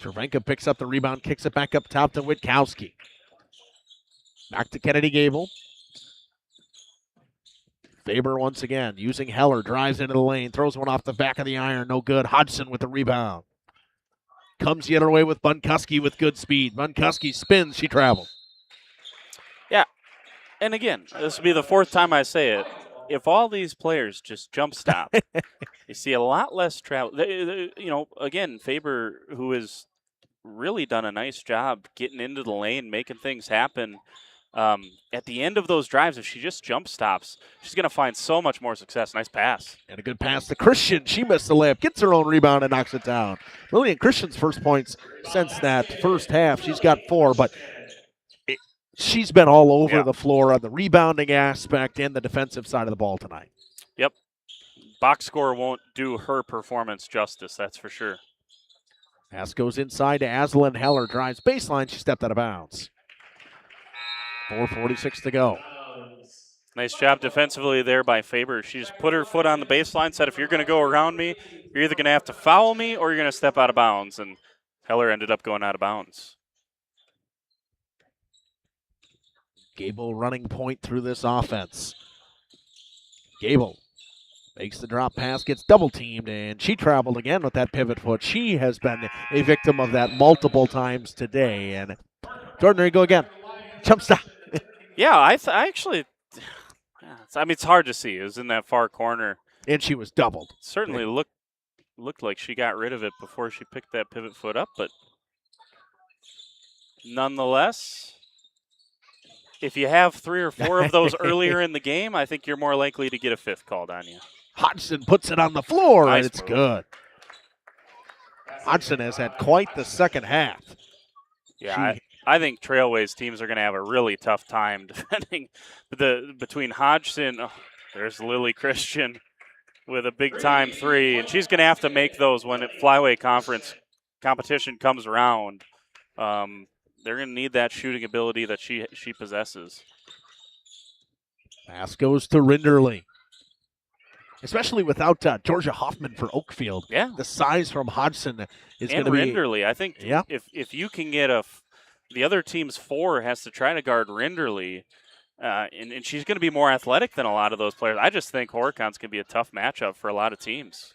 Chervenka picks up the rebound, kicks it back up top to Witkowski. Back to Kennedy Gable. Faber once again using Heller, drives into the lane, throws one off the back of the iron, no good. Hodgson with the rebound. Comes the other way with Bunkowski with good speed. Bunkowski spins, she travels. Yeah, and again, this will be the 4th time I say it. If all these players just jump stop, you see a lot less travel. Again, Faber, who has really done a nice job getting into the lane, making things happen. At the end of those drives, if she just jump stops, she's going to find so much more success. Nice pass. And a good pass to Christian. She missed the layup, gets her own rebound, and knocks it down. Lillian Christian's first points since that first half. She's got 4, but she's been all over the floor on the rebounding aspect and the defensive side of the ball tonight. Yep. Box score won't do her performance justice, that's for sure. Pass goes inside to Aslan. Heller drives baseline. She stepped out of bounds. 4:46 to go. Nice job defensively there by Faber. She just put her foot on the baseline, said, if you're going to go around me, you're either going to have to foul me or you're going to step out of bounds. And Heller ended up going out of bounds. Gable running point through this offense. Gable makes the drop pass, gets double teamed, and she traveled again with that pivot foot. She has been a victim of that multiple times today. And Jordan, there you go again. Jump stop. Yeah, I actually, it's hard to see. It was in that far corner. And she was doubled. Certainly looked like she got rid of it before she picked that pivot foot up, but nonetheless, if you have 3 or 4 of those earlier in the game, I think you're more likely to get a 5th called on you. Hodgson puts it on the floor, Nice and it's move. Good. Hodgson has had quite the second half. Yeah, I think Trailways teams are going to have a really tough time defending between Hodgson. Oh, there's Lily Christian with a big-time 3, and she's going to have to make those when Flyway Conference competition comes around. They're going to need that shooting ability that she possesses. Pass goes to Rinderly. Especially without Georgia Hoffman for Oakfield. Yeah. The size from Hodgson is going And to be. Rinderly, I think if you can get the other team's 4 has to try to guard Rinderly, and she's going to be more athletic than a lot of those players. I just think Horicon's going to be a tough matchup for a lot of teams.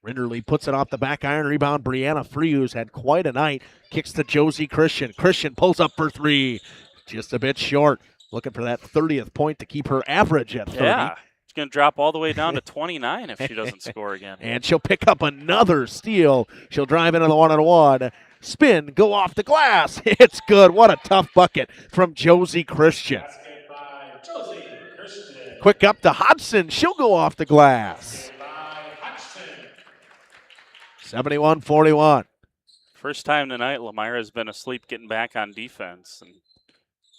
Rinderly puts it off the back iron rebound. Brianna Frews had quite a night. Kicks to Josie Christian. Christian pulls up for 3. Just a bit short. Looking for that 30th point to keep her average at 30. Yeah. It's going to drop all the way down to 29 if she doesn't score again. And she'll pick up another steal. She'll drive into the 1-on-1. Spin, go off the glass. It's good. What a tough bucket from Josie Christian. Quick up to Hodgson. She'll go off the glass. 71-41. First time tonight, Lomira's been asleep getting back on defense. And I'm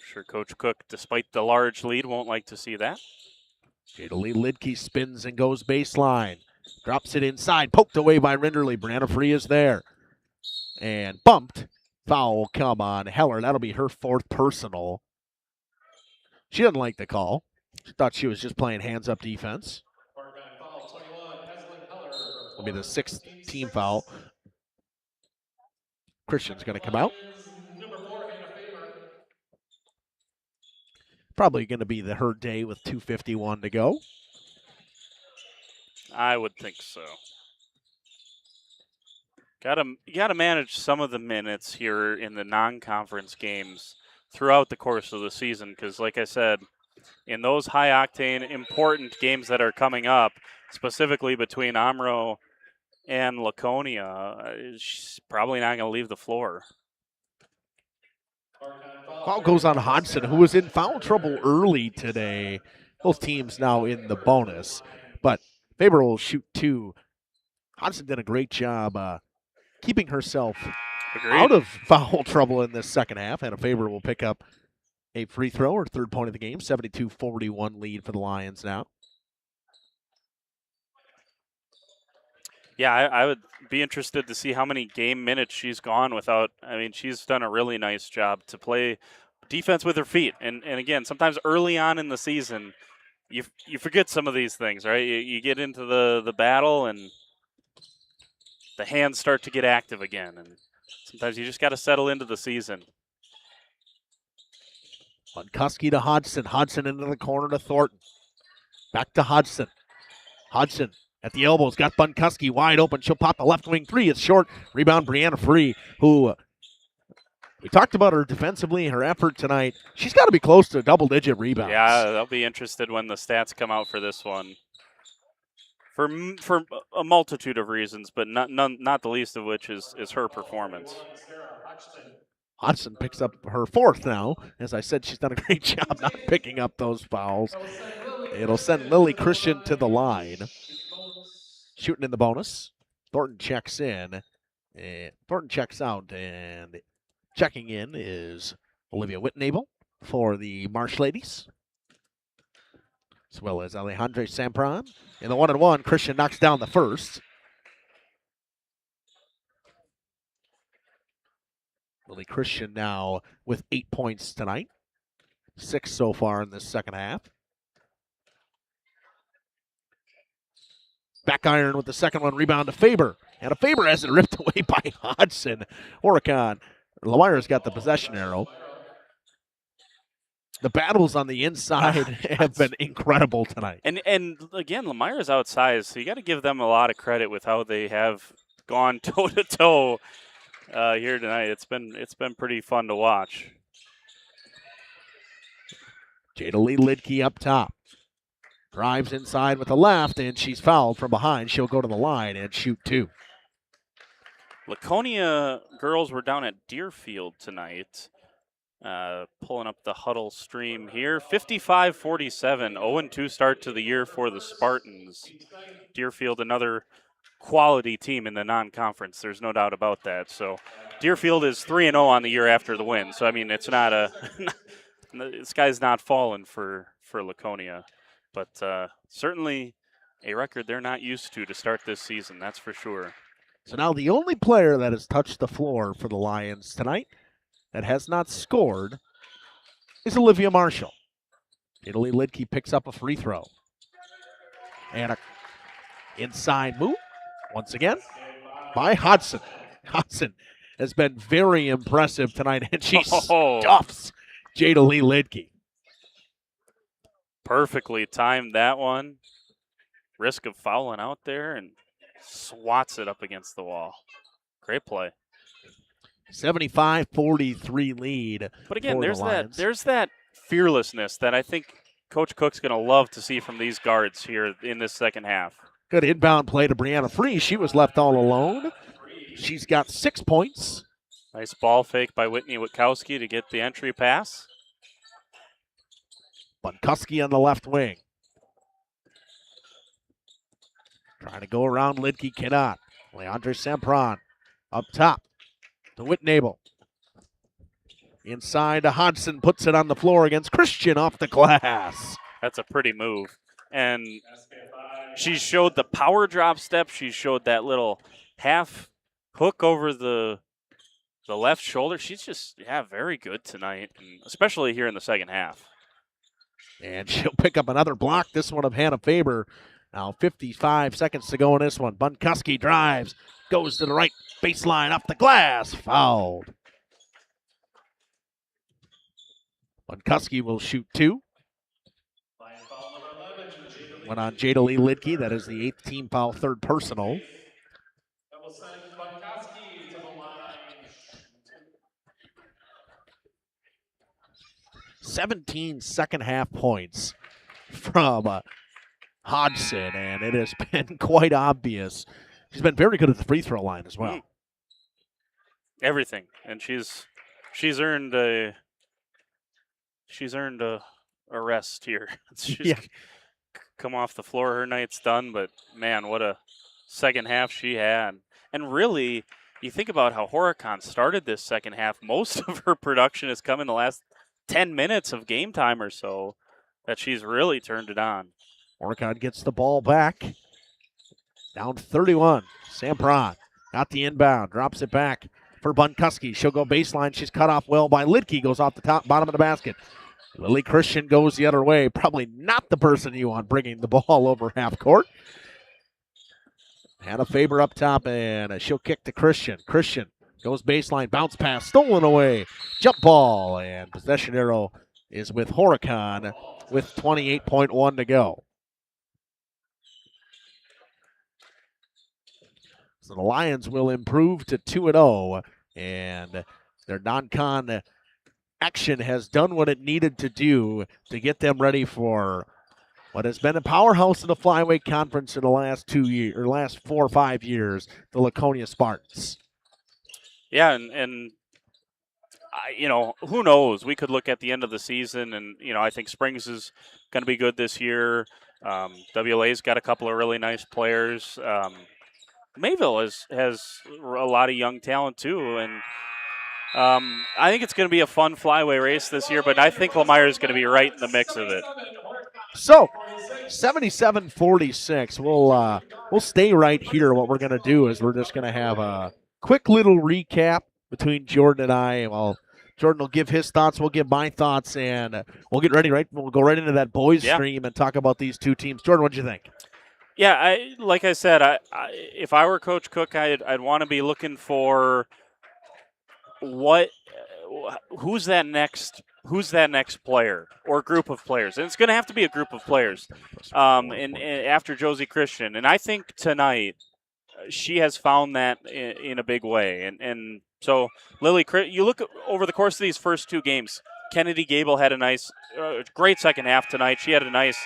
sure Coach Cook, despite the large lead, won't like to see that. Jada Lee Lidke spins and goes baseline. Drops it inside. Poked away by Rinderly. Brianna Free is there. And bumped. Foul come on Heller. That'll be her 4th personal. She doesn't like the call. She thought she was just playing hands-up defense. Will be the 6th team foul. Christian's going to come out. Probably going to be her day with 2:51 to go. I would think so. You gotta manage some of the minutes here in the non-conference games throughout the course of the season, because, like I said, in those high-octane, important games that are coming up, specifically between Amro and Laconia, she's probably not going to leave the floor. Foul goes on Hodgson, who was in foul trouble early today. Both teams now in the bonus, but Faber will shoot 2. Hodgson did a great job keeping herself out of foul trouble in this second half, and Faber will pick up a free throw, her third point of the game, 72-41 lead for the Lions now. Yeah, I would be interested to see how many game minutes she's gone without. I mean, she's done a really nice job to play defense with her feet. And again, sometimes early on in the season, you forget some of these things, right? You get into the battle and the hands start to get active again. And sometimes you just got to settle into the season. Bunkuski to Hodgson. Hodgson into the corner to Thornton. Back to Hodgson. Hodgson at the elbows, got Bunkuski wide open. She'll pop the left wing three. It's short. Rebound, Brianna Free, who we talked about her defensively, her effort tonight. She's got to be close to double-digit rebounds. Yeah, I'll be interested when the stats come out for this one. For a multitude of reasons, but not the least of which is her performance. Hodgson picks up her 4th now. As I said, she's done a great job not picking up those fouls. It'll send Lily Christian to the line. Shooting in the bonus. Thornton checks in. And Thornton checks out. And checking in is Olivia Whitnable for the Marsh Ladies, as well as Alejandra Sampron. In the 1-on-1, Christian knocks down the first. Lily Christian now with 8 points tonight. 6 so far in this second half. Back iron with the second one, rebound to Faber. And a Faber has it ripped away by Hodgson. Horicon. Lomira's got the possession arrow. The battles on the inside have been incredible tonight. And again, Lomira's outsized, so you got to give them a lot of credit with how they have gone toe to toe here tonight. It's been pretty fun to watch. Jada Lee Lidke up top. Drives inside with the left, and she's fouled from behind. She'll go to the line and shoot 2. Laconia girls were down at Deerfield tonight. Pulling up the huddle stream here. 55-47, 0-2 start to the year for the Spartans. Deerfield, another quality team in the non-conference. There's no doubt about that. So Deerfield is 3-0 on the year after the win. So, I mean, it's not the sky's not falling for Laconia. But certainly a record they're not used to start this season, that's for sure. So now the only player that has touched the floor for the Lions tonight that has not scored is Olivia Marshall. Italy Lidke picks up a free throw. And a inside move, once again, by Hodgson. Hodgson has been very impressive tonight, and she stuffs Jada Lee Lidke. Perfectly timed that one. Risk of fouling out there and swats it up against the wall. Great play. 75-43 lead. But again, there's that fearlessness that I think Coach Cook's going to love to see from these guards here in this second half. Good inbound play to Brianna Free. She was left all alone. She's got 6 points. Nice ball fake by Whitney Witkowski to get the entry pass. Bunkuski on the left wing. Trying to go around Lidke, cannot. Leandre Sampron up top to Whitnable. Inside to Hodgson, puts it on the floor against Christian off the glass. That's a pretty move. And she showed the power drop step. She showed that little half hook over the left shoulder. She's just, very good tonight, especially here in the second half. And she'll pick up another block, this one of Hannah Faber. Now 55 seconds to go in this one. Bunkuski drives, goes to the right baseline, off the glass, fouled. Bunkuski will shoot 2. Went on Jada Lee Lidke, that is the 8th team foul, 3rd personal. 17 second-half points from Hodgson, and it has been quite obvious. She's been very good at the free throw line as well. Everything, and she's earned a rest here. She's come off the floor. Her night's done, but man, what a second half she had. And really, you think about how Horicon started this second half. Most of her production has come in the last 10 minutes of game time or so that she's really turned it on. Horicon gets the ball back. Down 31. Sampron got the inbound. Drops it back for Bunkuski. She'll go baseline. She's cut off well by Lidke. Goes off the bottom of the basket. Lily Christian goes the other way. Probably not the person you want bringing the ball over half court. Hannah Faber up top, and she'll kick to Christian. Christian goes baseline. Bounce pass. Stolen away. Jump ball. And possession arrow is with Horicon with 28.1 to go. So the Lions will improve to 2-0, and their non-con action has done what it needed to do to get them ready for what has been a powerhouse in the flyweight conference in the last 4 or 5 years, the Laconia Spartans. Yeah, and who knows? We could look at the end of the season, and I think Springs is going to be good this year. WLA's got a couple of really nice players. Mayville has a lot of young talent too, and I think it's going to be a fun flyway race this year, but I think Lomira is going to be right in the mix of it. So, 77-46. We'll stay right here. What we're going to do is we're just going to have a quick little recap between Jordan and I. Well, Jordan will give his thoughts, we'll give my thoughts, and we'll get ready, right? We'll go right into that boys stream and talk about these two teams. Jordan, what do you think? Yeah, like I said, if I were Coach Cook, I'd want to be looking for who's that next player or group of players, and it's going to have to be a group of players. And after Josie Christian, and I think tonight she has found that in a big way. And so Lily, you look over the course of these first two games. Kennedy Gable had a nice, great second half tonight. She had a nice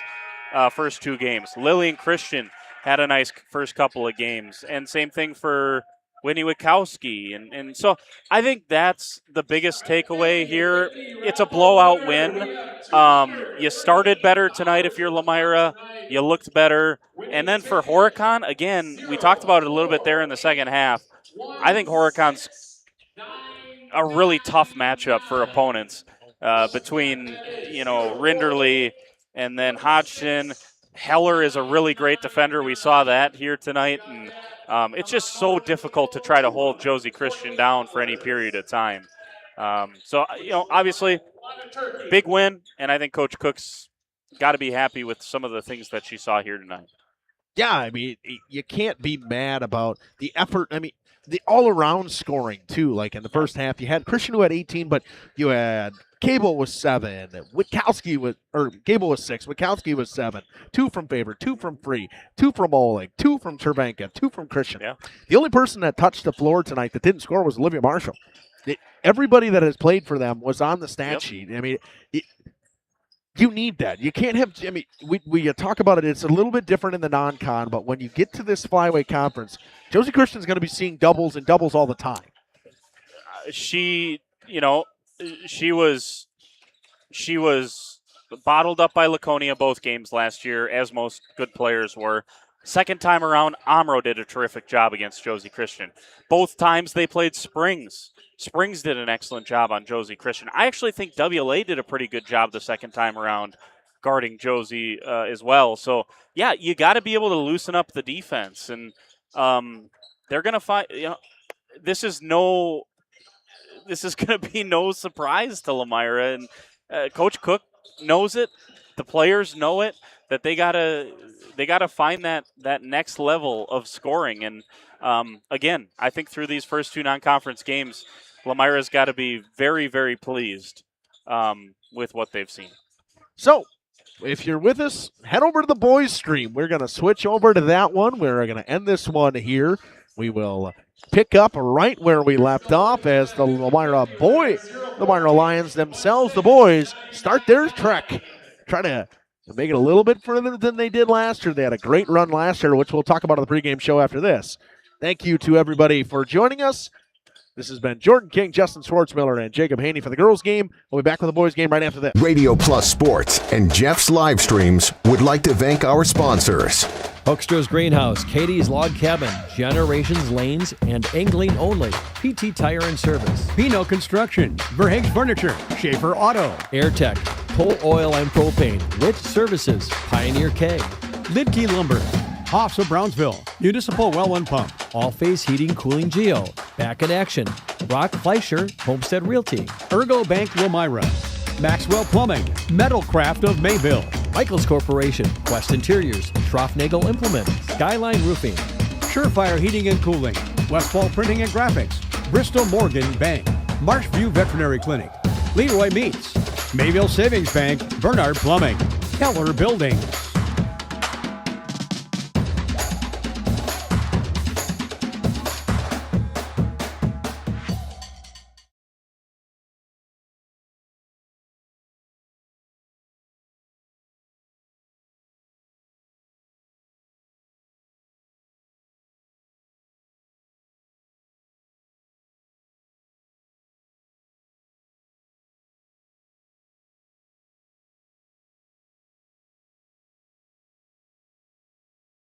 first two games. Lily and Christian had a nice first couple of games. And same thing for Whitney Witkowski. And so I think that's the biggest takeaway here. It's a blowout win. You started better tonight if you're Lomira. You looked better. And then for Horicon, again, we talked about it a little bit there in the second half. I think Horicon's a really tough matchup for opponents between, Rinderly and then Hodgson. Heller is a really great defender. We saw that here tonight. And it's just so difficult to try to hold Josie Christian down for any period of time. So, obviously, big win. And I think Coach Cook's got to be happy with some of the things that she saw here tonight. Yeah, I mean, you can't be mad about the effort. I mean, the all-around scoring, too. Like in the first half, you had Christian who had 18, but you had Cable was 7, Cable was 6, Witkowski was 7, 2 from Faber, 2 from Free, 2 from Oleg, 2 from Cervenka, 2 from Christian. Yeah. The only person that touched the floor tonight that didn't score was Olivia Marshall. Everybody that has played for them was on the stat sheet. I mean, you need that. You can't have, I mean, we talk about it, it's a little bit different in the non-con, but when you get to this flyweight conference, Josie Christian's going to be seeing doubles and doubles all the time. She was bottled up by Laconia both games last year, as most good players were. Second time around, Amro did a terrific job against Josie Christian. Both times they played Springs. Springs did an excellent job on Josie Christian. I actually think WLA did a pretty good job the second time around guarding Josie as well. So, yeah, you got to be able to loosen up the defense. And they're going to find, this is going to be no surprise to Lomira. And Coach Cook knows it. The players know it, that they gotta find that next level of scoring. And again, I think through these first two non-conference games, Lomira's got to be very, very pleased with what they've seen. So, if you're with us, head over to the boys stream. We're going to switch over to that one. We're going to end this one here. We will pick up right where we left off as the Lomira Lions themselves, the boys, start their trek. Try to make it a little bit further than they did last year. They had a great run last year, which we'll talk about on the pregame show after this. Thank you to everybody for joining us. This has been Jordan King, Justin Schwartzmiller, and Jacob Haney for the girls' game. We'll be back with the boys' game right after this. Radio Plus Sports and Jeff's live streams would like to thank our sponsors. Hoekstra's Greenhouse, Katie's Log Cabin, Generations Lanes, and Angling Only. PT Tire and Service. Pino Construction, Verhaeg's Furniture, Schaefer Auto, AirTech, Toll Oil and Propane, Lit Services, Pioneer K, Lidkey Lumber, Hoffs of Brownsville, Municipal Well and Pump, All Phase Heating Cooling Geo, Back in Action, Brock Fleischer, Homestead Realty, Ergo Bank Lomira, Maxwell Plumbing, Metalcraft of Mayville, Michaels Corporation, Quest Interiors, Schroffnagel Implements, Skyline Roofing, Surefire Heating and Cooling, Westfall Printing and Graphics, Bristol Morgan Bank, Marshview Veterinary Clinic, Leroy Meats, Mayville Savings Bank, Bernard Plumbing, Keller Building,